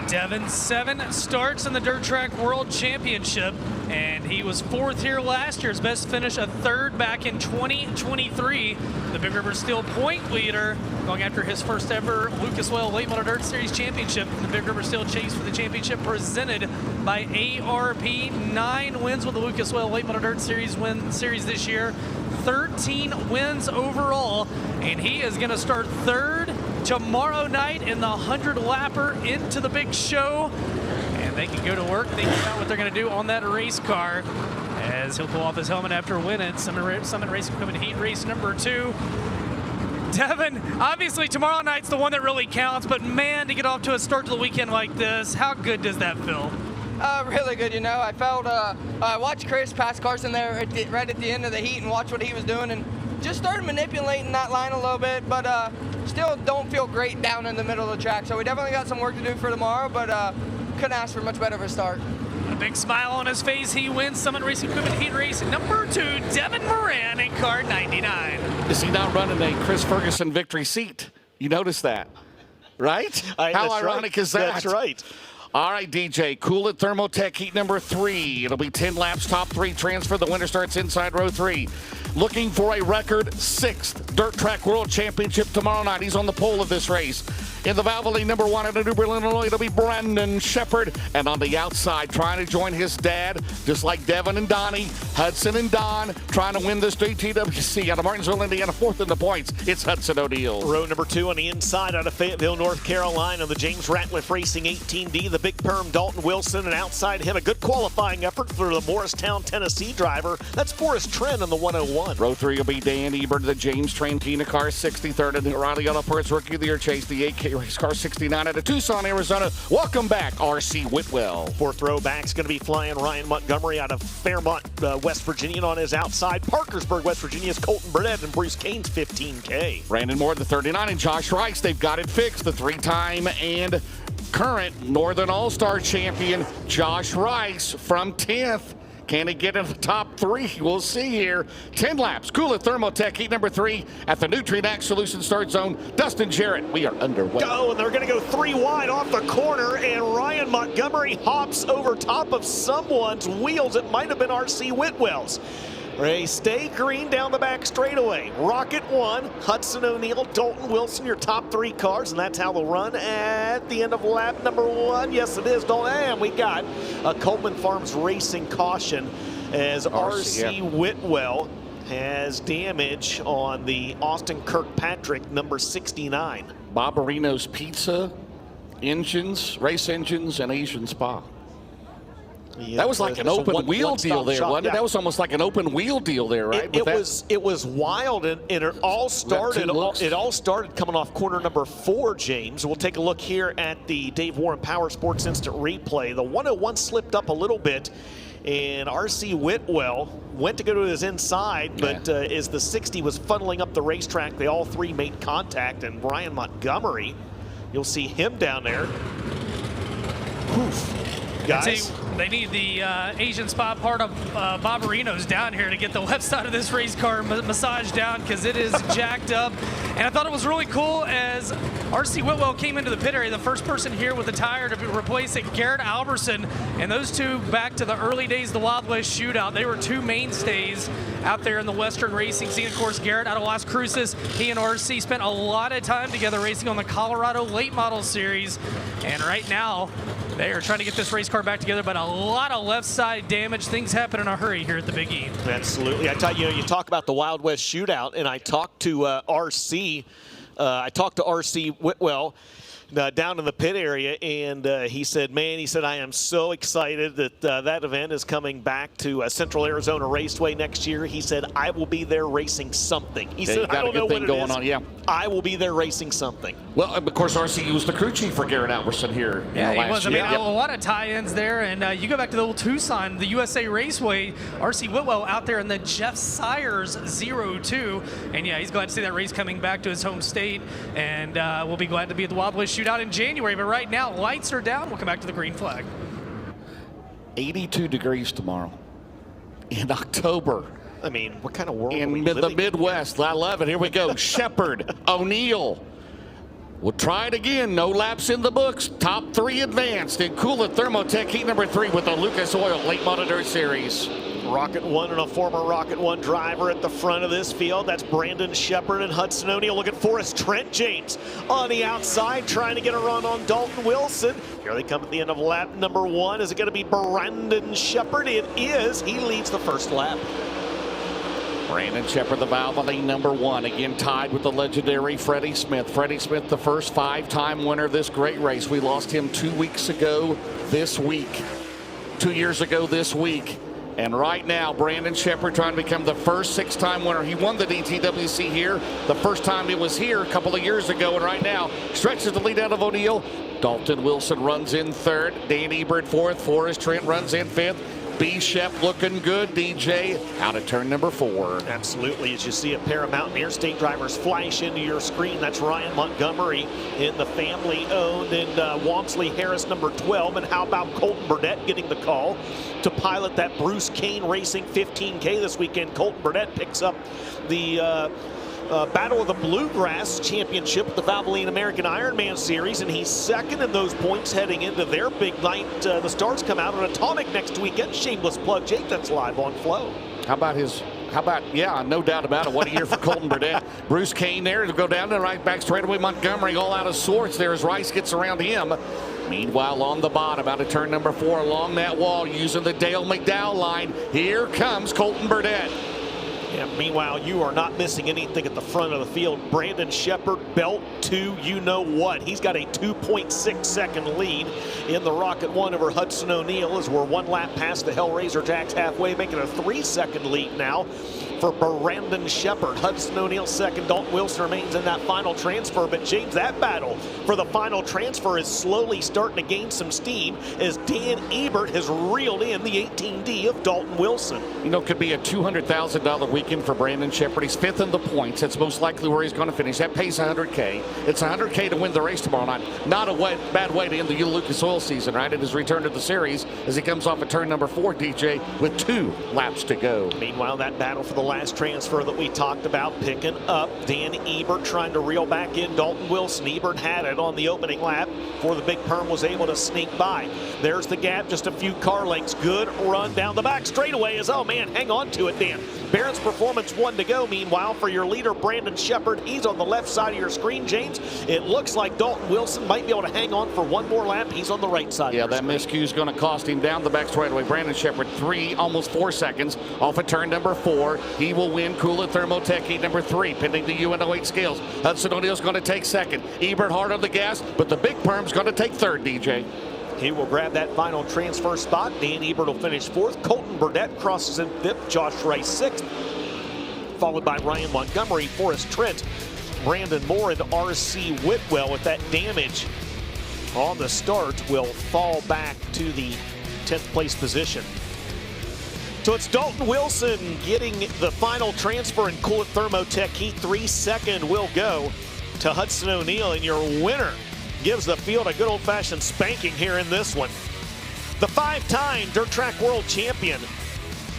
Devin, 7 starts in the Dirt Track World Championship, and he was 4th here last year. His best finish, a 3rd back in 2023. The Big River Steel point leader, going after his first ever Lucas Oil Late Model Dirt Series Championship. The Big River Steel chase for the championship presented by ARP. 9 wins with the Lucas Oil Late Model Dirt Series this year. 13 wins overall, and he is going to start 3rd tomorrow night in the 100-lapper into the big show. And they can go to work thinking about what they're going to do on that race car as he'll pull off his helmet after winning Summit Racing Equipment Heat Race number 2. Devin, obviously tomorrow night's the one that really counts, but man, to get off to a start to the weekend like this, how good does that feel? Really good, you know. I felt, I watched Chris pass Carson there right at the end of the heat and watch what he was doing, and just started manipulating that line a little bit, but still don't feel great down in the middle of the track. So we definitely got some work to do for tomorrow, but couldn't ask for much better of a start. A big smile on his face. He wins Summit Racing Equipment Heat Race number 2, Devin Moran in car 99. Is he not running a Chris Ferguson victory seat? You notice that, right? How ironic is that? That's right. All right, DJ, Cool It Thermotech Heat number 3. It'll be 10 laps, top 3 transfer. The winner starts inside row 3. Looking for a record 6th Dirt Track World Championship tomorrow night. He's on the pole of this race. In the Valvoline number 1 out of New Berlin, Illinois, it'll be Brandon Shepard. And on the outside, trying to join his dad, just like Devin and Donnie, Hudson and Don, trying to win this DTWC out of Martinsville, Indiana, 4th in the points. It's Hudson O'Neal. Row number 2 on the inside out of Fayetteville, North Carolina, the James Ratliff Racing 18D, the Big Perm Dalton Wilson, and outside him, a good qualifying effort for the Morristown, Tennessee driver. That's Forrest Trent in the 101. Row 3 will be Dan Ebert, the James Trantina car 63rd, and the O'Reilly Auto Parts Rookie of the Year chase, the AK Race car 69 out of Tucson, Arizona. Welcome back, R.C. Whitwell. 4th row back's going to be flying Ryan Montgomery out of Fairmont, West Virginia, on his outside. Parkersburg, West Virginia's Colton Burnett and Bruce Kane's 15K. Brandon Moore, the 39, and Josh Rice. They've got it fixed. The 3-time and current Northern All-Star champion, Josh Rice, from 10th. Can he get in the top 3? We'll see here. 10 laps. Cool It Thermotech Heat number 3 at the Nutrient Solution Start Zone. Dustin Jarrett, we are underway. Go, and they're going to go 3 wide off the corner, and Ryan Montgomery hops over top of someone's wheels. It might have been R.C. Whitwell's. They stay green down the back straightaway. Rocket 1, Hudson O'Neal, Dalton Wilson, your top 3 cars, and that's how they'll run at the end of lap number 1. Yes, it is, Dalton. And we got a Coleman Farms Racing caution as RC Whitwell has damage on the Austin Kirkpatrick number 69. Barbarino's Pizza, engines, race engines, and Asian Spa. Yeah, that was like an open wheel deal there, wasn't it? That was almost like an open wheel deal there, right? It was wild, and it all started. It all started coming off corner number 4, James. We'll take a look here at the Dave Warren Power Sports Instant Replay. The 101 slipped up a little bit, and RC Whitwell went to go to his inside, but as the 60 was funneling up the racetrack, they all 3 made contact, and Brian Montgomery, you'll see him down there. Poof. Guys, they need the Asian Spa part of Barbarino's down here to get the left side of this race car massaged down, because it is jacked up. And I thought it was really cool as RC Whitwell came into the pit area, the first person here with the tire to replace it, Garrett Alberson. And those two, back to the early days of the Wild West Shootout, they were 2 mainstays out there in the Western racing scene. Of course, Garrett out of Las Cruces, he and RC spent a lot of time together racing on the Colorado Late Model Series. And right now, they are trying to get this race car back together, but a lot of left side damage. Things happen in a hurry here at the Big E. Absolutely. I tell you, you talk about the Wild West Shootout, and I talked to RC. I talked to RC Whitwell down in the pit area, and he said, man, I am so excited that that event is coming back to Central Arizona Raceway next year. He said, I will be there racing something. He said, I don't know what it is. On, I will be there racing something. Well, of course, RC was the crew chief for Garrett Alberson here. Yeah, he was. I mean, a lot of tie-ins there, and you go back to the old Tucson, the USA Raceway, RC Whitwell out there in the Jeff Sires 02, and yeah, he's glad to see that race coming back to his home state, and we'll be glad to be at the Wild West Shootout in January. But right now, lights are down. We'll come back to the green flag. 82 degrees tomorrow in October. I mean, what kind of world in are we the Midwest? I love it. Here we go. Shepard, O'Neal. We'll try it again. No laps in the books. Top 3 advanced. And Coolett Thermotech, heat number 3 with the Lucas Oil Late Model Dirt Series. Rocket 1 and a former Rocket 1 driver at the front of this field. That's Brandon Shepard and Hudson O'Neal. Look at Forrest Trent James on the outside trying to get a run on Dalton Wilson. Here they come at the end of lap number 1. Is it going to be Brandon Shepard? It is. He leads the first lap. Brandon Shepard, the Valvoline number 1, again tied with the legendary Freddie Smith. Freddie Smith, the first 5-time winner of this great race. We lost him 2 weeks ago this week. 2 years ago this week. And right now, Brandon Shepard trying to become the first 6-time winner. He won the DTWC here the first time it was here a couple of years ago. And right now, stretches the lead out of O'Neal. Dalton Wilson runs in 3rd. Dan Ebert 4th. Forrest Trent runs in 5th. B. Shep looking good. DJ out of turn number 4. Absolutely. As you see a pair of Mountaineer State drivers flash into your screen, that's Ryan Montgomery in the family-owned and Walmsley Harris number 12. And how about Colton Burdett getting the call to pilot that Bruce Kane Racing 15K this weekend? Colton Burdett picks up the Battle of the Bluegrass Championship at the Valvoline American Ironman Series, and he's 2nd in those points heading into their big night. The stars come out on Atomic next weekend. Shameless plug, Jake. That's live on Flow. Yeah, no doubt about it. What a year for Colton Burdett. Bruce Kane there to go down the right back straightaway. Montgomery all out of sorts there as Rice gets around him. Meanwhile, on the bottom, out of turn number 4, along that wall, using the Dale McDowell line, here comes Colton Burdett. Yeah, meanwhile, you are not missing anything at the front of the field. Brandon Shepard, belt to you know what. He's got a 2.6 second lead in the Rocket 1 over Hudson O'Neal as we're 1 lap past the Hellraiser Jacks halfway, making a 3-second lead now for Brandon Shepard. Hudson O'Neal 2nd. Dalton Wilson remains in that final transfer. But James, that battle for the final transfer is slowly starting to gain some steam as Dan Ebert has reeled in the 18D of Dalton Wilson. You know, it could be a $200,000 weekend for Brandon Shepard. He's 5th in the points. That's most likely where he's going to finish. That pays $100K. It's $100K to win the race tomorrow night. Not a bad way to end the Lucas Oil season, right? At his return to the series as he comes off of turn number 4, DJ, with 2 laps to go. Meanwhile, that battle for the last transfer that we talked about picking up. Dan Ebert trying to reel back in Dalton Wilson. Ebert had it on the opening lap before the big perm was able to sneak by. There's the gap, just a few car lengths. Good run down the back straightaway is, oh man, hang on to it, Dan. Barron's Performance 1 to go. Meanwhile, for your leader, Brandon Shepard, he's on the left side of your screen, James. It looks like Dalton Wilson might be able to hang on for one more lap. He's on the right side. Yeah, that miscue is going to cost him down the back straightaway. Brandon Shepard, almost 4 seconds off of turn number 4. He will win Coolant Thermotech heat number 3, pending the UNO8 scales. Hudson O'Neal's going to take second. Ebert hard on the gas, but the big perm's going to take third, DJ. He will grab that final transfer spot. Dan Ebert will finish 4th. Colton Burdett crosses in 5th. Josh Rice 6th. Followed by Ryan Montgomery, Forrest Trent, Brandon Moore, and R.C. Whitwell. With that damage on the start, will fall back to the 10th place position. So it's Dalton Wilson getting the final transfer in Coolant Thermotech Heat 3. Second will go to Hudson O'Neal, and your winner gives the field a good old-fashioned spanking here in this one. The 5-time Dirt Track World Champion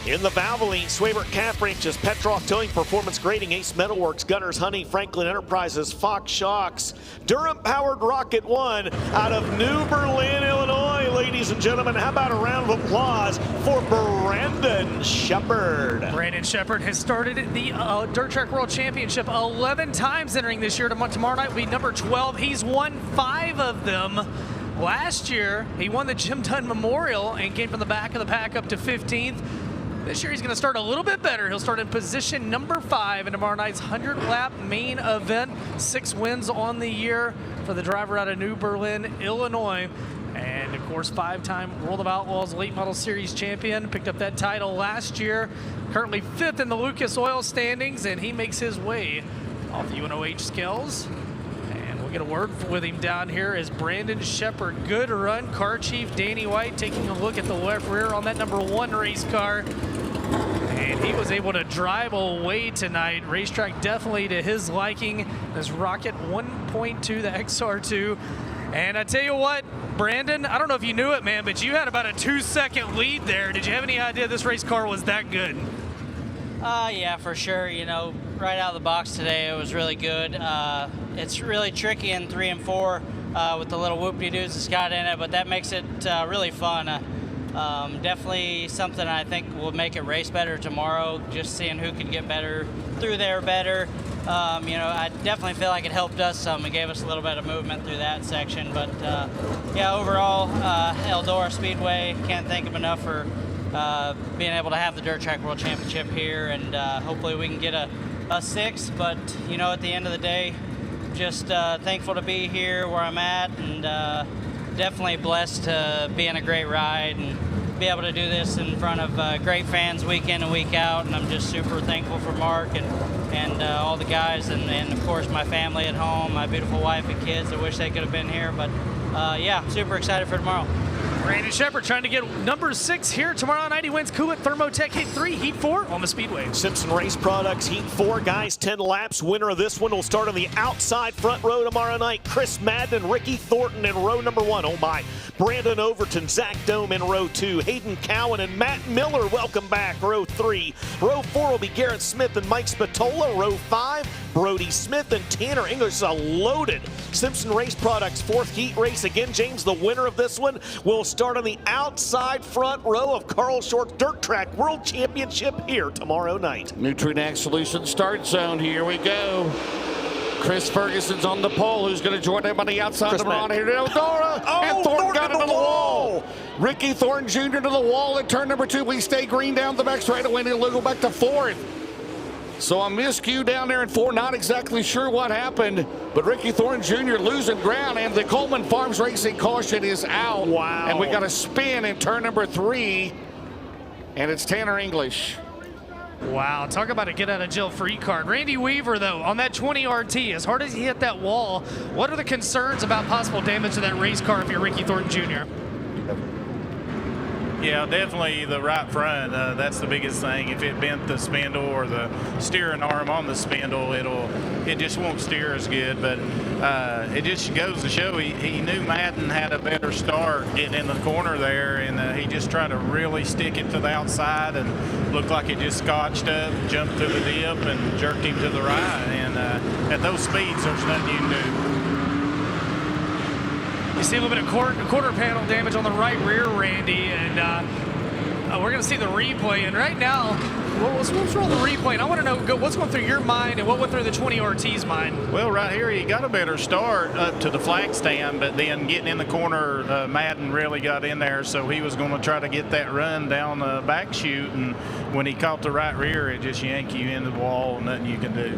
in the Valvoline, Swabert Calf Ranches, Petroff Towing, Performance Grading, Ace Metalworks, Gunners Honey, Franklin Enterprises, Fox Shocks, Durham-powered Rocket 1 out of New Berlin, Illinois. Ladies and gentlemen, how about a round of applause for Brandon Shepard? Brandon Shepard has started the Dirt Track World Championship 11 times entering this year. Tomorrow night will be number 12. He's won 5 of them. Last year, he won the Jim Dunn Memorial and came from the back of the pack up to 15th. This year he's going to start a little bit better. He'll start in position number 5 in tomorrow night's 100-lap main event. 6 wins on the year for the driver out of New Berlin, Illinois. And of course, 5-time World of Outlaws Late Model Series champion. Picked up that title last year. Currently 5th in the Lucas Oil standings, and he makes his way off the UNOH scales. And we'll get a word with him down here as Brandon Shepard. Good run. Car Chief Danny White taking a look at the left rear on that number 1 race car. And he was able to drive away tonight. Racetrack definitely to his liking. This Rocket 1.2, the XR2. And I tell you what, Brandon, I don't know if you knew it, man, but you had about a 2-second lead there. Did you have any idea this race car was that good? Yeah, for sure. You know, right out of the box today, it was really good. It's really tricky in 3 and 4 with the little whoop-de-doos that's got in it, but that makes it really fun. Definitely something I think will make it race better tomorrow, just seeing who can get better through there better. You know, I definitely feel like it helped us some. It gave us a little bit of movement through that section. But, yeah, overall, Eldora Speedway, can't thank them enough for being able to have the Dirt Track World Championship here. And hopefully we can get a 6th. But, you know, at the end of the day, just thankful to be here where I'm at, and definitely blessed to be in a great ride and be able to do this in front of great fans week in and week out. And I'm just super thankful for Mark and all the guys, and of course my family at home, my beautiful wife and kids. I wish they could have been here, but yeah, super excited for tomorrow. Brandon Shepard trying to get number 6 here tomorrow night. He wins Coolant Thermotech Heat 3, Heat 4 on the Speedway. Simpson Race Products Heat 4, guys, 10 laps. Winner of this one will start on the outside front row tomorrow night. Chris Madden, Ricky Thornton in row number 1. Oh my. Brandon Overton, Zach Dome in row 2. Hayden Cowan and Matt Miller, welcome back, row 3. Row 4 will be Garrett Smith and Mike Spatola. Row 5, Brody Smith and Tanner English. Is a loaded Simpson Race Products 4th heat race. Again, James, the winner of this one will start on the outside front row of Carl Short's Dirt Track World Championship here tomorrow night. Nutrient Solutions start zone. Here we go. Chris Ferguson's on the pole. Who's going to join him on the outside of the run here? Eldora. And Thornton got into the wall. Ricky Thornton Jr. to the wall at turn number 2. We stay green down the back straightaway, and he'll go back to 4th. So a miscue down there in 4. Not exactly sure what happened, but Ricky Thornton Jr. losing ground, and the Coleman Farms Racing caution is out. Wow. And we got a spin in turn number 3, and it's Tanner English. Wow, talk about a get-out-of-jail-free card. Randy Weaver, though, on that 20 RT, as hard as he hit that wall, what are the concerns about possible damage to that race car if you're Ricky Thornton Jr.? Yeah, definitely the right front. That's the biggest thing. If it bent the spindle or the steering arm on the spindle, it just won't steer as good. But it just goes to show he knew Madden had a better start getting in the corner there, and he just tried to really stick it to the outside and looked like it just scotched up, jumped through the dip, and jerked him to the right. And at those speeds, there's nothing you can do. You see a little bit of quarter panel damage on the right rear, Randy, and we're going to see the replay. And right now, let's roll the replay. And I want to know what's going through your mind and what went through the 20 RT's mind. Well, right here, he got a better start up to the flag stand, but then getting in the corner, Madden really got in there, so he was going to try to get that run down the back chute, and when he caught the right rear, it just yanked you into the wall, nothing you can do.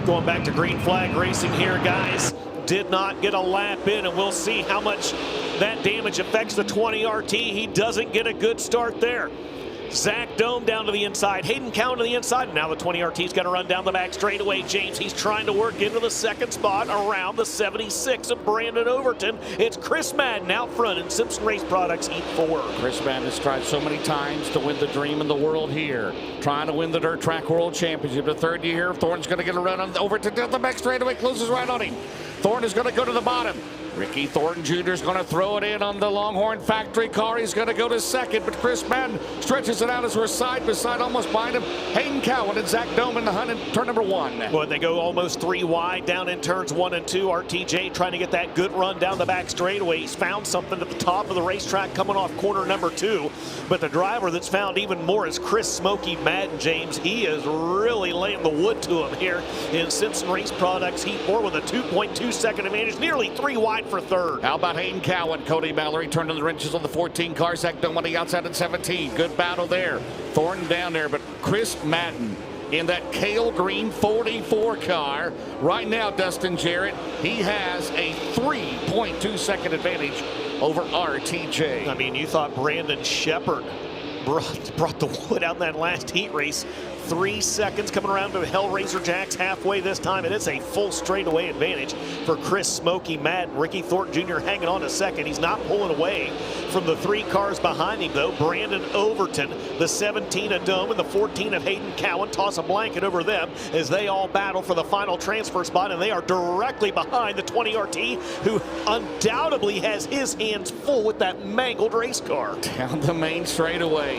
Going back to green flag racing here, guys. Did not get a lap in, and we'll see how much that damage affects the 20 RT. He doesn't get a good start there. Zach Dome down to the inside, Hayden Cowan to the inside. Now the 20 RT's got to run down the back straightaway. James, he's trying to work into the second spot around the 76 of Brandon Overton. It's Chris Madden out front in Simpson Race Products Heat 4. Chris Madden has tried so many times to win the dream in the world here. Trying to win the Dirt Track World Championship. The third year, Thornton's going to get a run on Overton down the back straightaway, closes right on him. Thornton is going to go to the bottom. Ricky Thornton Jr. is going to throw it in on the Longhorn factory car. He's going to go to second, but Chris Madden stretches it out as we're side by side, almost behind him. Hayden Cowan and Zach Dome in the hunt in turn number 1. Well, they go almost 3 wide down in turns 1 and 2. RTJ trying to get that good run down the back straightaway. He's found something at the top of the racetrack coming off corner number 2. But the driver that's found even more is Chris Smokey Madden, James. He is really laying the wood to him here in Simpson Race Products Heat 4 with a 2.2 second advantage, nearly 3 wide for third. How about Hayden Cowan? Cody Mallory turning the wrenches on the 14 car. Zach Dome on the outside at 17. Good battle there. Thornton down there, but Chris Madden in that Kale Green 44 car. Right now, Dustin Jarrett, he has a 3.2 second advantage over RTJ. I mean, you thought Brandon Shepard brought the wood out in that last heat race. 3 seconds coming around to Hellraiser Jacks halfway this time, and it's a full straightaway advantage for Chris Smokey Madden. Ricky Thornton Jr. hanging on a second. He's not pulling away from the 3 cars behind him, though. Brandon Overton, the 17 of Dome, and the 14 of Hayden Cowan toss a blanket over them as they all battle for the final transfer spot, and they are directly behind the 20 RT, who undoubtedly has his hands full with that mangled race car. Down the main straightaway.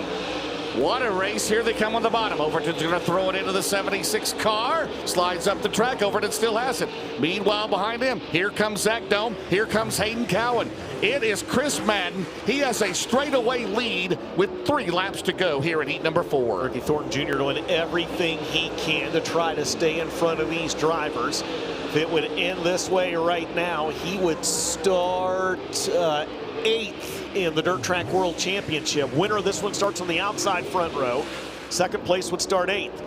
What a race. Here they come on the bottom. Overton's going to throw it into the 76 car. Slides up the track. Overton still has it. Meanwhile, behind him, here comes Zach Dome. Here comes Hayden Cowan. It is Chris Madden. He has a straightaway lead with 3 laps to go here in heat number 4. Ricky Thornton Jr. doing everything he can to try to stay in front of these drivers. If it would end this way right now, he would start 8th in the Dirt Track World Championship. Winner of this one starts on the outside front row. Second place would start 8th.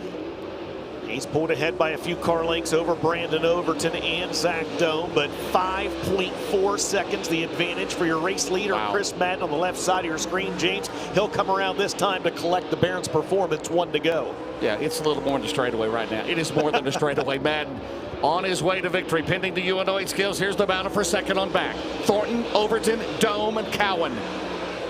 He's pulled ahead by a few car lengths over Brandon Overton and Zach Dome, but 5.4 seconds the advantage for your race leader, Chris Madden, on the left side of your screen. James, he'll come around this time to collect the Barron's Performance. 1 to go. Yeah, it's a little more than a straightaway right now. It is more than a straightaway. Madden on his way to victory, pending the UNOH skills. Here's the battle for second on back. Thornton, Overton, Dome, and Cowan.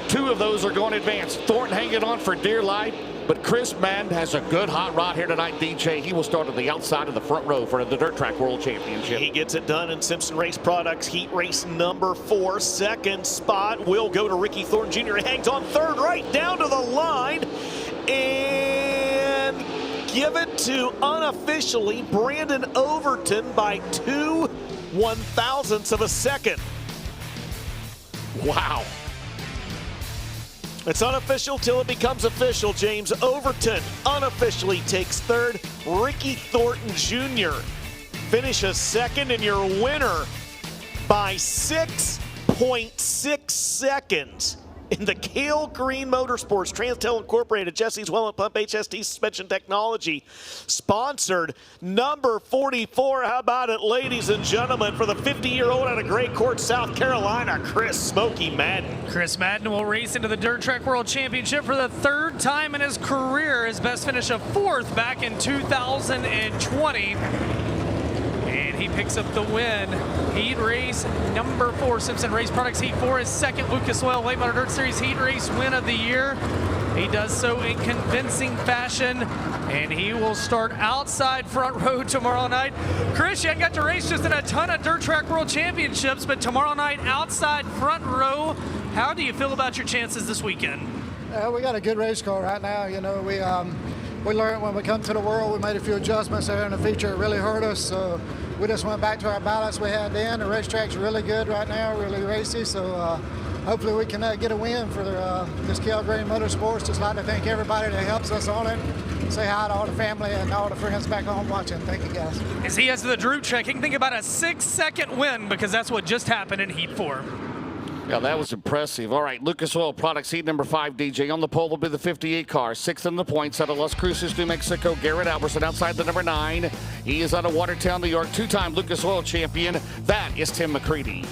2 of those are going to advance. Thornton hanging on for dear life, but Chris Madden has a good hot rod here tonight, DJ. He will start on the outside of the front row for the Dirt Track World Championship. He gets it done in Simpson Race Products Heat Race number 4. Second spot will go to Ricky Thornton Jr. He hangs on third right down to the line. And give it to, unofficially, Brandon Overton by 2 1/1000ths of a second. Wow. It's unofficial till it becomes official, James. Overton unofficially takes third. Ricky Thornton Jr. finishes second, and your winner by 6.6 seconds in the Kale Green Motorsports, Transtel Incorporated, Jesse's Well and Pump, HST Suspension Technology, sponsored number 44. How about it, ladies and gentlemen, for the 50-year-old out of Gray Court, South Carolina, Chris Smokey Madden. Chris Madden will race into the Dirt Track World Championship for the 3rd time in his career. His best finish of 4th back in 2020. And he picks up the win. Heat race number 4, Simpson Race Products Heat 4, his second Lucas Oil Late Model Dirt Series Heat Race win of the year. He does so in convincing fashion, and he will start outside front row tomorrow night. Chris, you got to race just in a ton of Dirt Track World Championships, but tomorrow night outside front row, how do you feel about your chances this weekend? We got a good race car right now. You know, we learned when we come to the World, we made a few adjustments there in the feature. It really hurt us, so we just went back to our balance we had then. The racetrack's really good right now, really racy, so hopefully we can get a win for this Calgary Motorsports. Just like to thank everybody that helps us on it. Say hi to all the family and all the friends back home watching. Thank you, guys. As he heads to the Drew track, he can think about a 6-second win because that's what just happened in Heat 4. Yeah, that was impressive. All right, Lucas Oil Products, heat number 5, DJ. On the pole will be the 58 car. 6th in the points out of Las Cruces, New Mexico. Garrett Alberson outside the number 9. He is out of Watertown, New York. 2-time Lucas Oil champion. That is Tim McCready.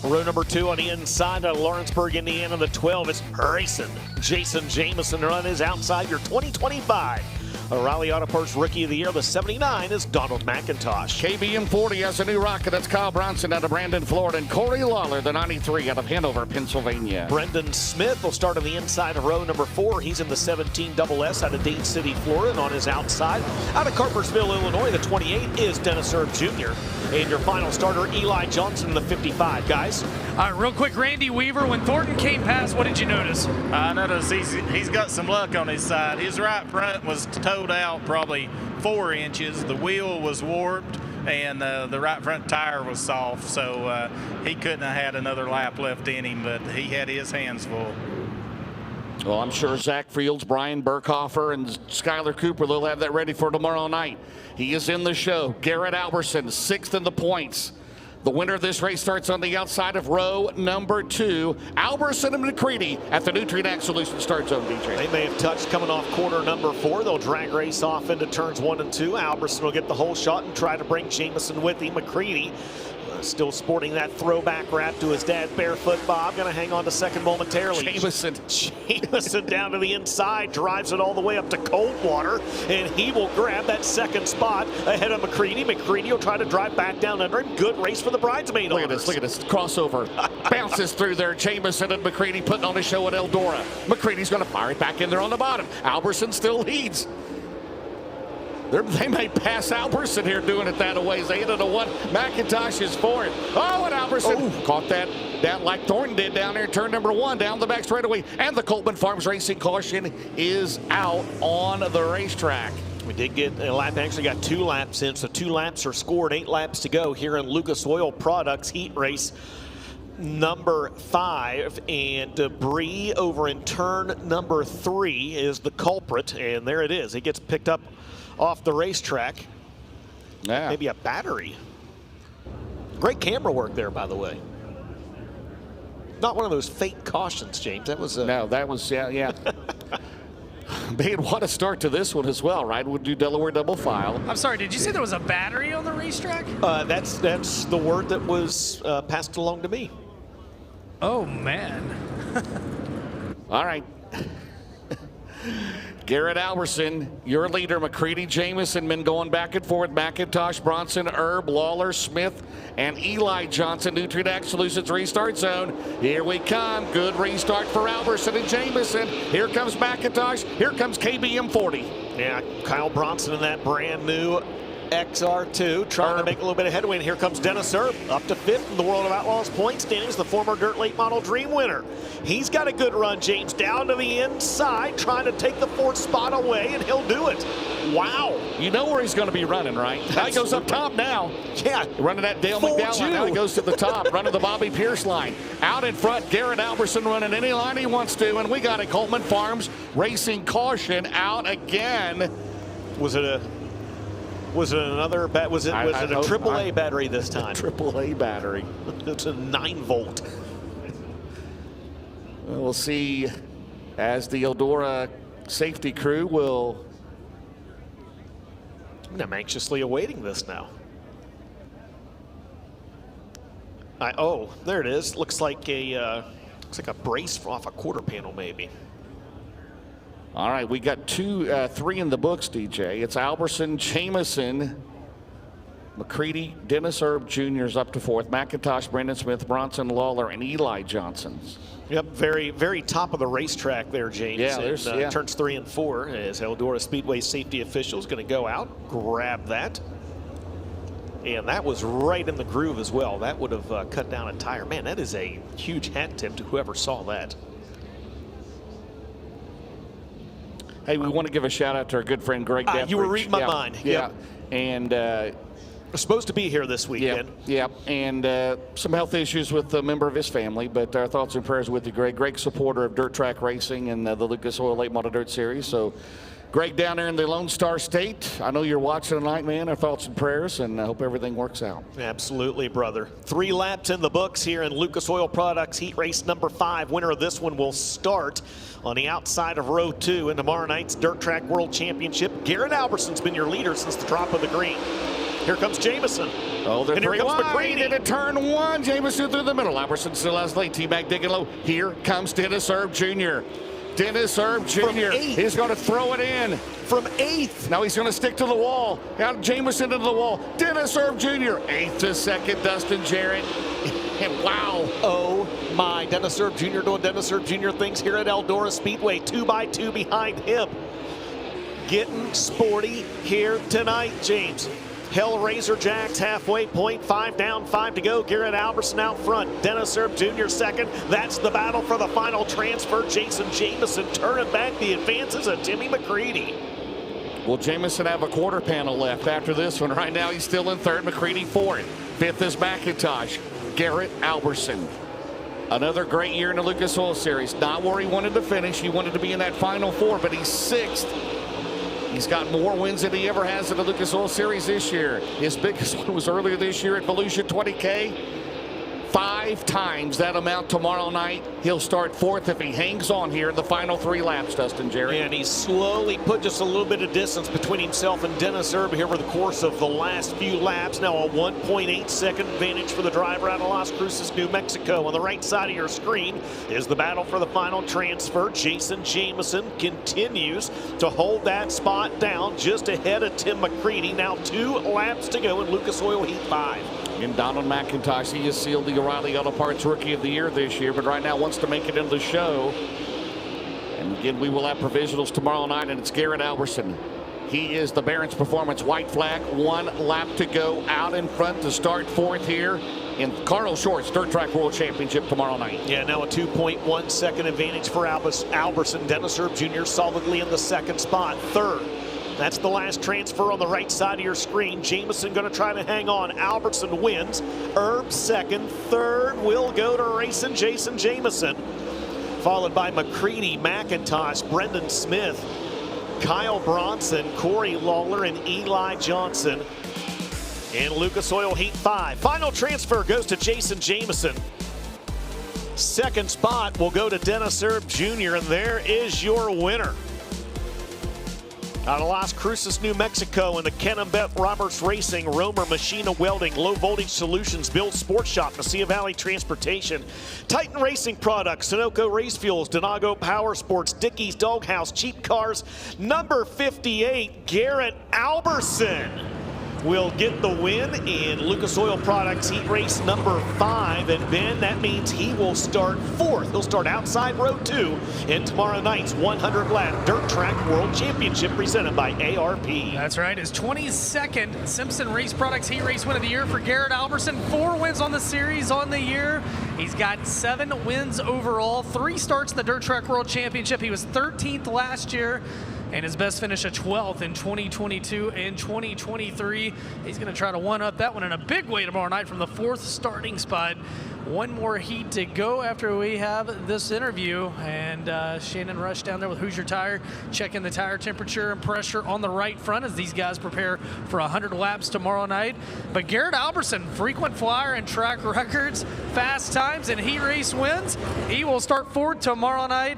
Row number 2 on the inside of Lawrenceburg, Indiana. The 12 is racing. Jason Jameson run is outside your 2025. O'Reilly Auto Parts Rookie of the Year. The 79 is Donald McIntosh. KBM 40 has a new rocket. That's Kyle Bronson out of Brandon, Florida. And Corey Lawler, the 93 out of Hanover, Pennsylvania. Brendan Smith will start on the inside of row number 4. He's in the 17 SS out of Dade City, Florida. And on his outside, out of Carpersville, Illinois, the 28 is Dennis Erb Jr. And your final starter, Eli Johnson in the 55, guys. All right, real quick, Randy Weaver, when Thornton came past, what did you notice? I noticed he's got some luck on his side. His right front was towed out probably 4 inches. The wheel was warped, and the right front tire was soft, so he couldn't have had another lap left in him, but he had his hands full. Well, I'm sure Zach Fields, Brian Burkhofer, and Skylar Cooper, they'll have that ready for tomorrow night. He is in the show. Garrett Alberson, 6th in the points. The winner of this race starts on the outside of row number 2. Alberson and McCready at the Nutrient Ag Solutions start zone, DJ. They may have touched coming off corner number 4. They'll drag race off into turns 1 and 2. Alberson will get the whole shot and try to bring Jameson with him. McCready still sporting that throwback wrap to his dad, Barefoot Bob. Going to hang on to second momentarily. Jameson down to the inside, drives it all the way up to Coldwater, and he will grab that second spot ahead of McCready. McCready will try to drive back down under him. Good race for the bridesmaid. Look at this crossover. Bounces through there. Jameson and McCready putting on a show at Eldora. McCready's going to fire it back in there on the bottom. Alberson still leads. They may pass Alberson here doing it that way. They hit it a 1. McIntosh is for it. Oh, and Alberson caught that down like Thornton did down there. Turn number 1 down the back straightaway. And the Coltman Farms Racing caution is out on the racetrack. We did get a lap, actually got 2 laps in, so 2 laps are scored, 8 laps to go here in Lucas Oil Products Heat Race number 5, and debris over in turn number 3 is the culprit, and there it is. It gets picked up off the racetrack. Yeah. Maybe a battery. Great camera work there, by the way. Not one of those fake cautions, James. That was no, that was yeah. Man, what a start to this one as well, right? We'll do Delaware double file. I'm sorry, did you say there was a battery on the racetrack? That's the word that was passed along to me. Oh, man. All right. Garrett Alberson, your leader. McCready, Jameson, been going back and forth. McIntosh, Bronson, Erb, Lawler, Smith, and Eli Johnson. Nutrient Ag Solutions restart zone. Here we come. Good restart for Alberson and Jameson. Here comes McIntosh. Here comes KBM 40. Yeah, Kyle Bronson in that brand new XR2 trying to make a little bit of headway. And here comes Dennis Erb up to 5th in the World of Outlaws point standings, the former Dirt Late Model Dream winner. He's got a good run, James, down to the inside, trying to take the 4th spot away, and he'll do it. Wow. You know where he's going to be running, right? Now he goes up top now. Yeah. Running that Dale McDowell line. Now he goes to the top, running the Bobby Pierce line. Out in front, Garrett Alberson running any line he wants to, and we got a Coltman Farms Racing caution out again. Was it another bat? Was it a AAA battery this time? AAA battery. It's a 9-volt. We'll see as the Eldora safety crew will. I'm anxiously awaiting this now. Oh, there it is. Looks like a brace off a quarter panel, maybe. All right, we got 3 in the books, DJ. It's Alberson, Jameson, McCready, Dennis Erb Jr. is up to 4th. McIntosh, Brendan Smith, Bronson Lawler, and Eli Johnson. Yep, very, very top of the racetrack there, James. Yeah, there's turns 3 and 4 as Eldora Speedway safety official is going to go out, grab that. And that was right in the groove as well. That would have cut down a tire. Man, that is a huge hat tip to whoever saw that. Hey, we want to give a shout out to our good friend Greg Dethridge. You were reading my mind. Yeah. And we're supposed to be here this weekend. Yeah. And some health issues with a member of his family, but our thoughts and prayers with you, Greg. Greg's supporter of dirt track racing and the Lucas Oil Late Model Dirt Series. So, Greg, down there in the Lone Star State, I know you're watching tonight, man. Our thoughts and prayers, and I hope everything works out. Absolutely, brother. 3 laps in the books here in Lucas Oil Products Heat Race number 5. Winner of this one will start on the outside of row 2 in tomorrow night's Dirt Track World Championship. Garrett Alberson's been your leader since the drop of the green. Here comes Jamison. Oh, they're and here comes McCready. Into turn 1. Jamison through the middle. Alberson still has late. T-Mac digging low. Here comes Dennis Erb Jr. Dennis Erb Jr. He's going to throw it in. From 8th. Now he's going to stick to the wall. Out Jamison into the wall. Dennis Erb Jr. 8th to 2nd. Dustin Jarrett. And wow. Oh my. Dennis Erb Jr. doing Dennis Erb Jr. things here at Eldora Speedway. 2x2 behind him. Getting sporty here tonight, James. Hellraiser Jacks halfway point, 5 down, 5 to go. Garrett Alberson out front. Dennis Erb Jr. second. That's the battle for the final transfer. Jason Jamison turning back the advances of Timmy McCready. Will Jamison have a quarter panel left after this one? Right now he's still in 3rd. McCready 4th. 5th is McIntosh. Garrett Alberson. Another great year in the Lucas Oil Series. Not where he wanted to finish. He wanted to be in that final 4, but he's 6th. He's got more wins than he ever has in the Lucas Oil Series this year. His biggest one was earlier this year at Volusia 20K. 5 times that amount tomorrow night. He'll start 4th if he hangs on here in the final 3 laps, Dustin Jarrett. And he's slowly put just a little bit of distance between himself and Dennis Erb here over the course of the last few laps. Now a 1.8 second advantage for the driver out of Las Cruces, New Mexico. On the right side of your screen is the battle for the final transfer. Jason Jamison continues to hold that spot down just ahead of Tim McCready. Now 2 laps to go in Lucas Oil Heat 5. And Donald McIntosh, he has sealed the O'Reilly Auto Parts Rookie of the Year this year, but right now wants to make it into the show. And again, we will have provisionals tomorrow night, and it's Garrett Alberson. He is the Barron's Performance white flag. 1 lap to go, out in front to start 4th here in Carl Short's Dirt Track World Championship tomorrow night. Yeah, now a 2.1 second advantage for Alberson. Dennis Erb Jr. solidly in the 2nd spot. 3rd. That's the last transfer on the right side of your screen. Jamison going to try to hang on. Alberson wins. Erb 2nd. 3rd will go to racing Jason Jamison. Followed by McCready, McIntosh, Brendan Smith, Kyle Bronson, Corey Lawler, and Eli Johnson. In Lucas Oil Heat 5. Final transfer goes to Jason Jamison. 2nd spot will go to Dennis Erb Jr. And there is your winner. Out of Las Cruces, New Mexico, in the Ken and Beth Roberts Racing, Romer Machina Welding, Low Voltage Solutions, Build Sports Shop, Mesilla Valley Transportation, Titan Racing Products, Sunoco Race Fuels, Donago Power Sports, Dickey's Doghouse, Cheap Cars, number 58, Garrett Alberson will get the win in Lucas Oil Products Heat Race number 5. And Ben, that means he will start 4th. He'll start outside row 2 in tomorrow night's 100-lap Dirt Track World Championship presented by ARP. That's right. His 22nd Simpson Race Products Heat Race win of the year for Garrett Alberson. 4 wins on the series on the year. He's got 7 wins overall. 3 starts in the Dirt Track World Championship. He was 13th last year. And his best finish a 12th in 2022 and 2023. He's going to try to one-up that one in a big way tomorrow night from the 4th starting spot. 1 more heat to go after we have this interview. And Shannon Rush down there with Hoosier Tire, checking the tire temperature and pressure on the right front as these guys prepare for 100 laps tomorrow night. But Garrett Alberson, frequent flyer and track records, fast times, and heat race wins. He will start 4th tomorrow night.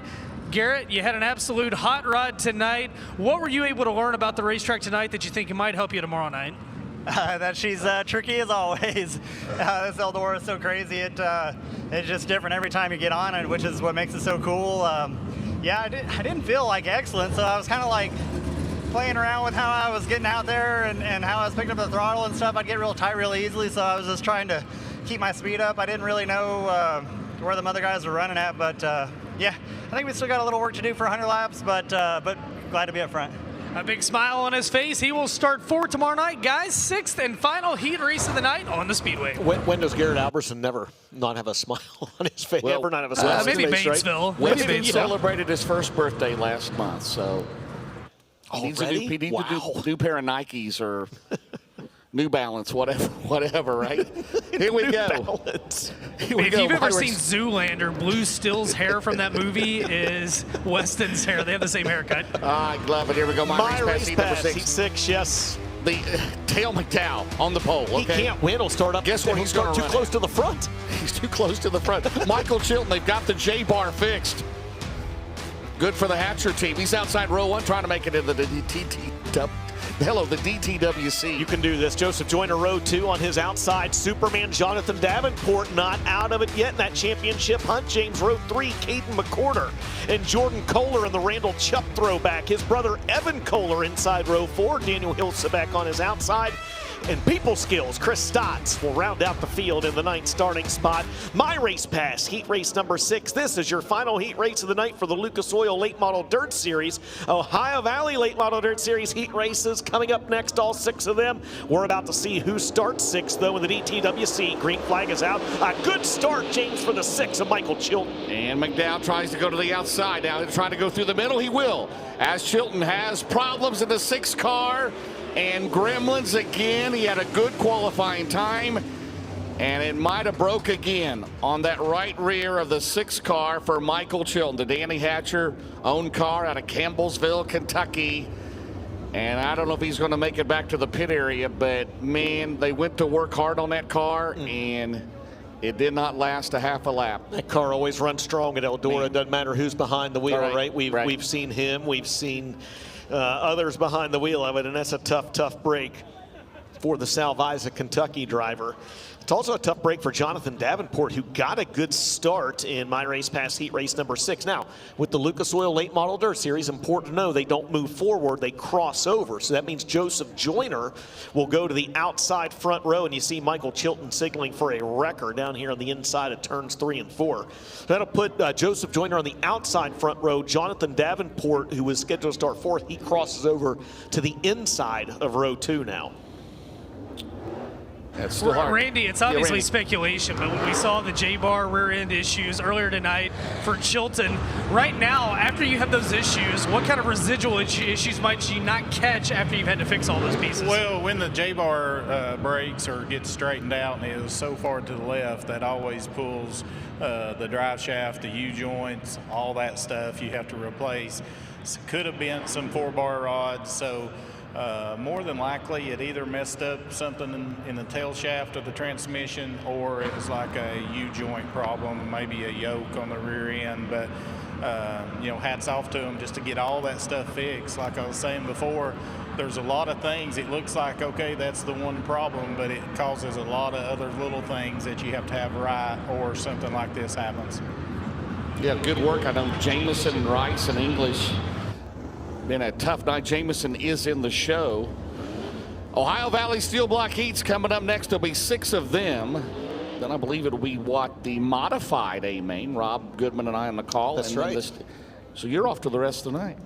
Garrett, you had an absolute hot rod tonight. What were you able to learn about the racetrack tonight that you think might help you tomorrow night? That she's tricky as always. This Eldora is so crazy. It's just different every time you get on it, which is what makes it so cool. Yeah, I didn't feel like excellent, so I was kind of like playing around with how I was getting out there and how I was picking up the throttle and stuff. I'd get real tight really easily, so I was just trying to keep my speed up. I didn't really know where the other guys were running at, but yeah, I think we still got a little work to do for 100 laps, but glad to be up front. A big smile on his face. He will start 4 tomorrow night, guys. 6th and final heat race of the night on the Speedway. When does Garrett Albertson never not have a smile on his face? Well, Ever not have a smile on his maybe face, right? Batesville. Weston Maybe Batesville. celebrated his first birthday last month, so he needs Already? a Wow. new pair of Nikes or New Balance, whatever, right? Here we go. Balance. Here we If go. you've ever Myrace. seen Zoolander, Blue Still's hair from that movie is Weston's hair. They have the same haircut. I love it. Here we go. My race heat number pass, 6. heat 6, yes. The Dale McDowell on the pole. He Okay? can't win. He'll start up. Guess where he'll he's start gonna too run close it. to the front. He's too close to the front. Michael Chilton, they've got the J-bar fixed. Good for the Hatcher team. He's outside row 1 trying to make it into the DTWC. You can do this. Joseph Joyner, row 2 on his outside. Superman Jonathan Davenport not out of it yet in that championship hunt. James, row 3. Caden McCorder and Jordan Kohler in the Randall Chupp throwback. His brother Evan Kohler inside row 4. Daniel Hilsebeck on his outside. And people skills, Chris Stotts will round out the field in the 9th starting spot. My race pass, heat race number 6. This is your final heat race of the night for the Lucas Oil Late Model Dirt Series. Ohio Valley Late Model Dirt Series heat races coming up next, all 6 of them. We're about to see who starts 6th, though, in the DTWC. Green flag is out. A good start, James, for the 6 of Michael Chilton. And McDowell tries to go to the outside. Now he's trying to go through the middle. He will. As Chilton has problems in the 6 car. And Gremlins again. He had a good qualifying time. And it might have broke again on that right rear of the 6 car for Michael Chilton, the Danny Hatcher owned car out of Campbellsville, Kentucky. And I don't know if he's going to make it back to the pit area, but man, they went to work hard on that car and it did not last a half a lap. That car always runs strong at Eldora. It doesn't matter who's behind the wheel, right? Right. We've seen him. We've seen others behind the wheel of it, and that's a tough break for the Salvisa Kentucky driver. It's also a tough break for Jonathan Davenport, who got a good start in My Race Pass heat race number 6. Now, with the Lucas Oil Late Model Dirt Series, important to know they don't move forward, they cross over. So that means Joseph Joyner will go to the outside front row, and you see Michael Chilton signaling for a wrecker down here on the inside of turns 3 and 4. That'll put Joseph Joyner on the outside front row. Jonathan Davenport, who was scheduled to start 4th, he crosses over to the inside of row 2 now. That's still hard. Randy, it's obviously Randy. speculation, but when we saw the J-bar rear end issues earlier tonight for Chilton, right now, after you have those issues, what kind of residual issues might you not catch after you've had to fix all those pieces? Well, when the J-bar breaks or gets straightened out and it is so far to the left, that always pulls the drive shaft, the U-joints, all that stuff you have to replace. Could have been some 4-bar rods, so more than likely it either messed up something in the tail shaft of the transmission, or it was like a U-joint problem, maybe a yoke on the rear end. But you know, hats off to them just to get all that stuff fixed. Like I was saying before, there's a lot of things. It looks like, okay, that's the one problem, but it causes a lot of other little things that you have to have right, or something like this happens. Yeah, good work. I know Jameson, Rice, and English. Been a tough night. Jameson is in the show. Ohio Valley Steel Block Heats coming up next. There'll be 6 of them. Then I believe it'll be the modified A-main. Rob Goodman and I on the call. That's right. So you're off to the rest of the night.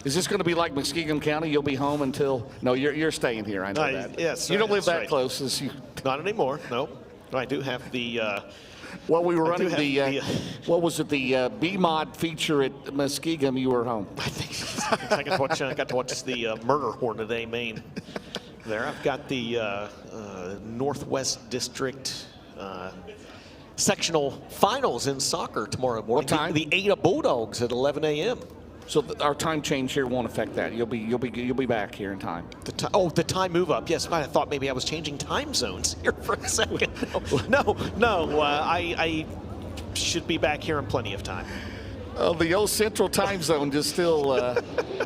Is this going to be like Muskegon County? You'll be home until? No, you're staying here. I know that. Yes, you don't live that's that right. close, as you. Not anymore. No. I do have the. Well, we were I do running have the. What was it? The B-Mod feature at Muskegon. You were home. I think I got to watch the Murder Hornet A-main. There, I've got the Northwest District sectional finals in soccer tomorrow morning. What time? The Ada Bulldogs at 11 a.m. So our time change here won't affect that. You'll be back here in time. The time move up. Yes, I thought maybe I was changing time zones here for a second. No. I should be back here in plenty of time. The old Central Time Zone just still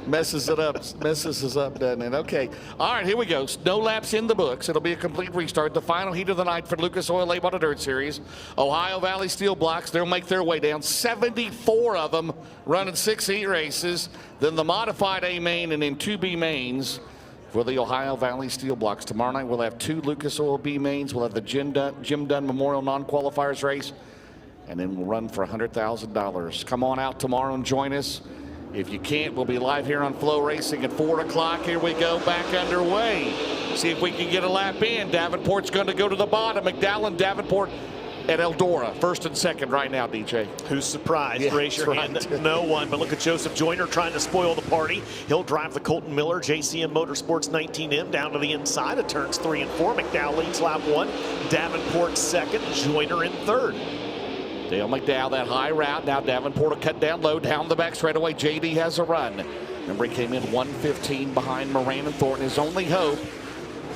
messes us up, doesn't it? Okay. All right, here we go. No laps in the books. It'll be a complete restart. The final heat of the night for Lucas Oil Late Model Dirt Series. Ohio Valley Steel Blocks, they'll make their way down. 74 of them running 6 heat races. Then the modified A main and then 2 B mains for the Ohio Valley Steel Blocks. Tomorrow night we'll have 2 Lucas Oil B mains. We'll have the Jim Dunn Memorial Non-Qualifiers race. And then we'll run for $100,000. Come on out tomorrow and join us. If you can't, we'll be live here on Flow Racing at 4 o'clock. Here we go, back underway. See if we can get a lap in. Davenport's going to go to the bottom. McDowell and Davenport at Eldora, first and second right now, DJ. Who's surprised? Yeah, Raise your hand. right. No one. But look at Joseph Joyner trying to spoil the party. He'll drive the Colton Miller JCM Motorsports 19M down to the inside of turns 3 and 4. McDowell leads lap 1. Davenport second. Joyner in third. Dale McDowell, that high route. Now Davenport will cut down low, down the back straightaway. JD has a run. Remember, he came in 1:15 behind Moran and Thornton. His only hope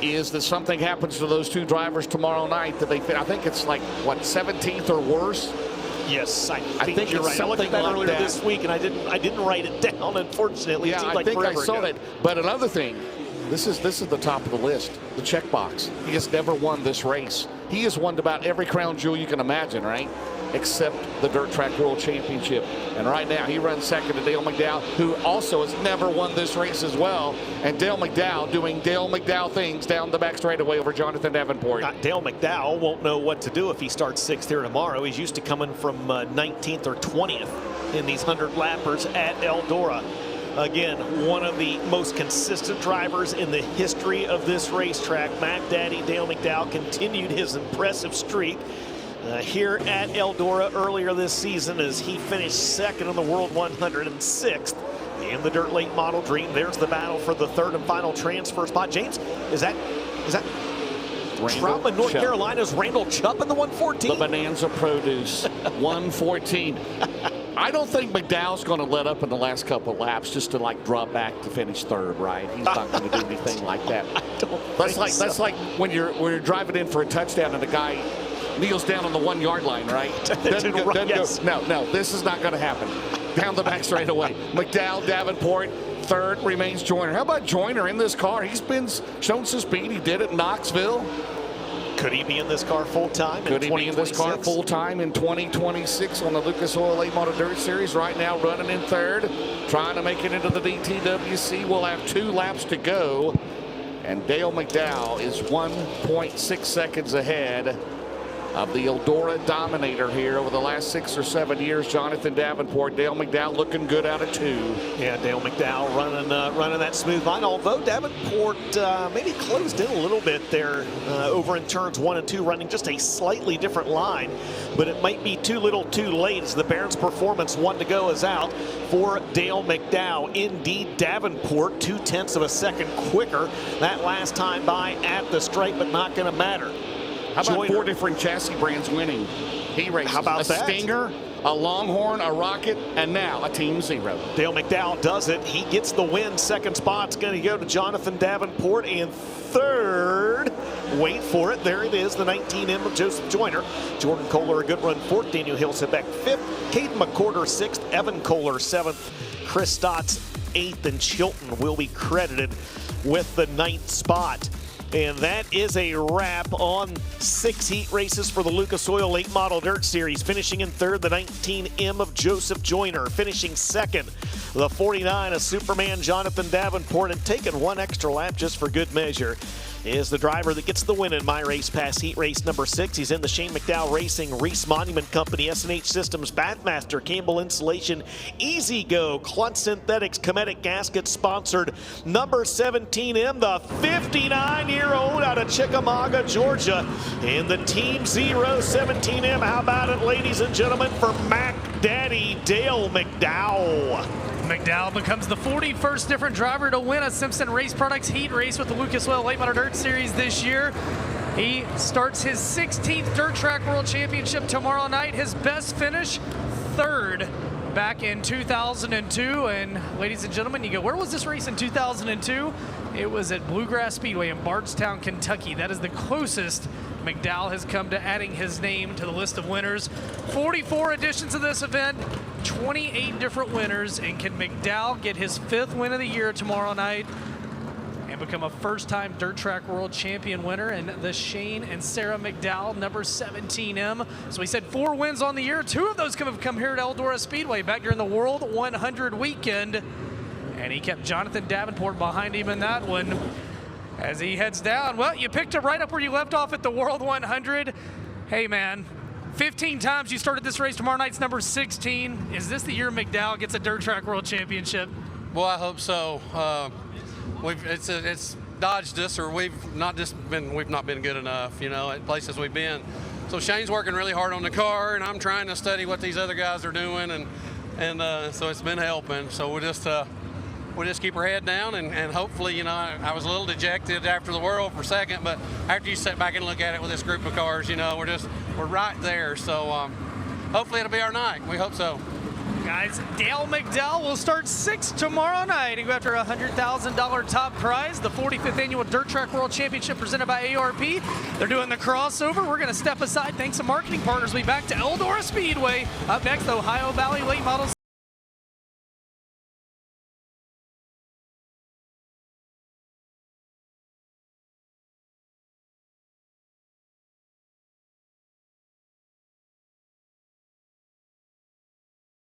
is that something happens to those 2 drivers tomorrow night. That they, I think it's like, what, 17th or worse? Yes, I think it's you're right. I looked at that like earlier this week, and I didn't write it down. Unfortunately, Yeah, it seemed I like think I forever saw ago. that. But another thing, this is the top of the list, the checkbox. He has never won this race. He has won about every crown jewel you can imagine, right? Except the Dirt Track World Championship. And right now he runs second to Dale McDowell, who also has never won this race as well. And Dale McDowell doing Dale McDowell things down the back straightaway over Jonathan Davenport. Dale McDowell won't know what to do if he starts 6th here tomorrow. He's used to coming from 19th or 20th in these 100 lappers at Eldora. Again, one of the most consistent drivers in the history of this racetrack. Mac Daddy Dale McDowell continued his impressive streak here at Eldora earlier this season as he finished second in the World 100 and 6th in the Dirt Late Model Dream. There's the battle for the 3rd and final transfer spot. James, is that Troutman, North Carolina's Randall Chubb in the 114? The Bonanza Produce 114. I don't think McDowell's going to let up in the last couple of laps just to like drop back to finish 3rd, right? He's not going to do anything like that. That's like when you're driving in for a touchdown and the guy kneels down on the 1 yard line, right? Doesn't go. No, this is not going to happen. Down the back straight away. McDowell, Davenport, 3rd remains Joyner. How about Joyner in this car? He's been shown some speed. He did it in Knoxville. Could he be in this car full time? Could he be in this car full time in 2026 on the Lucas Oil Late Model Dirt Series? Right now running in 3rd, trying to make it into the DTWC. We'll have 2 laps to go. And Dale McDowell is 1.6 seconds ahead of the Eldora dominator here over the last 6 or 7 years, Jonathan Davenport. Dale McDowell looking good out of 2. Yeah, Dale McDowell running that smooth line, although Davenport maybe closed in a little bit there over in turns 1 and 2, running just a slightly different line, but it might be too little too late as the Barron's Performance 1 to go is out for Dale McDowell. Indeed, Davenport 0.2 of a second quicker that last time by at the stripe, but not going to matter. How about 4 different chassis brands winning heat races? How about a that? Stinger, a Longhorn, a Rocket, and now a Team Zero. Dale McDowell does it. He gets the win. Second spot's going to go to Jonathan Davenport. And 3rd, wait for it, there it is, the 19M of Joseph Joyner. Jordan Kohler, a good run 4th. Daniel Hillsebeck 5th. Caden McCorder 6th. Evan Kohler 7th. Chris Stotts 8th. And Chilton will be credited with the 9th spot. And that is a wrap on 6 heat races for the Lucas Oil Late Model Dirt Series. Finishing in 3rd, the 19M of Joseph Joyner. Finishing 2nd, the 49 of Superman Jonathan Davenport. And taking 1 extra lap just for good measure is the driver that gets the win in My Race Pass Heat Race number 6. He's in the Shane McDowell Racing, Reese Monument Company, S&H Systems, Bathmaster, Campbell Insulation, Easy Go, Clunt Synthetics, Cometic Gasket sponsored number 17M, the 59-year-old out of Chickamauga, Georgia, in the Team Zero 17M. How about it, ladies and gentlemen, for Mac Daddy Dale McDowell. McDowell becomes the 41st different driver to win a Simpson Race Products heat race with the Lucas Oil Late Model Dirt Series this year. He starts his 16th Dirt Track World Championship tomorrow night. His best finish, 3rd back in 2002. And ladies and gentlemen, you go, where was this race in 2002? It was at Bluegrass Speedway in Bardstown, Kentucky. That is the closest McDowell has come to adding his name to the list of winners. 44 editions of this event, 28 different winners, and can McDowell get his 5th win of the year tomorrow night and become a first-time dirt track world champion winner in the Shane and Sarah McDowell number 17M. So we said 4 wins on the year. 2 of those have come here at Eldora Speedway back during the World 100 weekend. And he kept Jonathan Davenport behind him in that one as he heads down. Well, you picked him right up where you left off at the World 100. Hey, man, 15 times you started this race. Tomorrow night's number 16. Is this the year McDowell gets a dirt track world championship? Well, I hope so. It's dodged us, or we've not been good enough, you know, at places we've been. So Shane's working really hard on the car, and I'm trying to study what these other guys are doing, and so it's been helping. So we'll just keep our head down, and hopefully, you know, I was a little dejected after the World for second, but after you sit back and look at it with this group of cars, you know, we're right there. So hopefully it'll be our night. We hope so. Guys, Dale McDowell will start 6th tomorrow night and go after a $100,000 top prize, the 45th Annual Dirt Track World Championship presented by ARP. They're doing the crossover. We're going to step aside. Thanks to marketing partners. We'll be back to Eldora Speedway. Up next, Ohio Valley Late Models.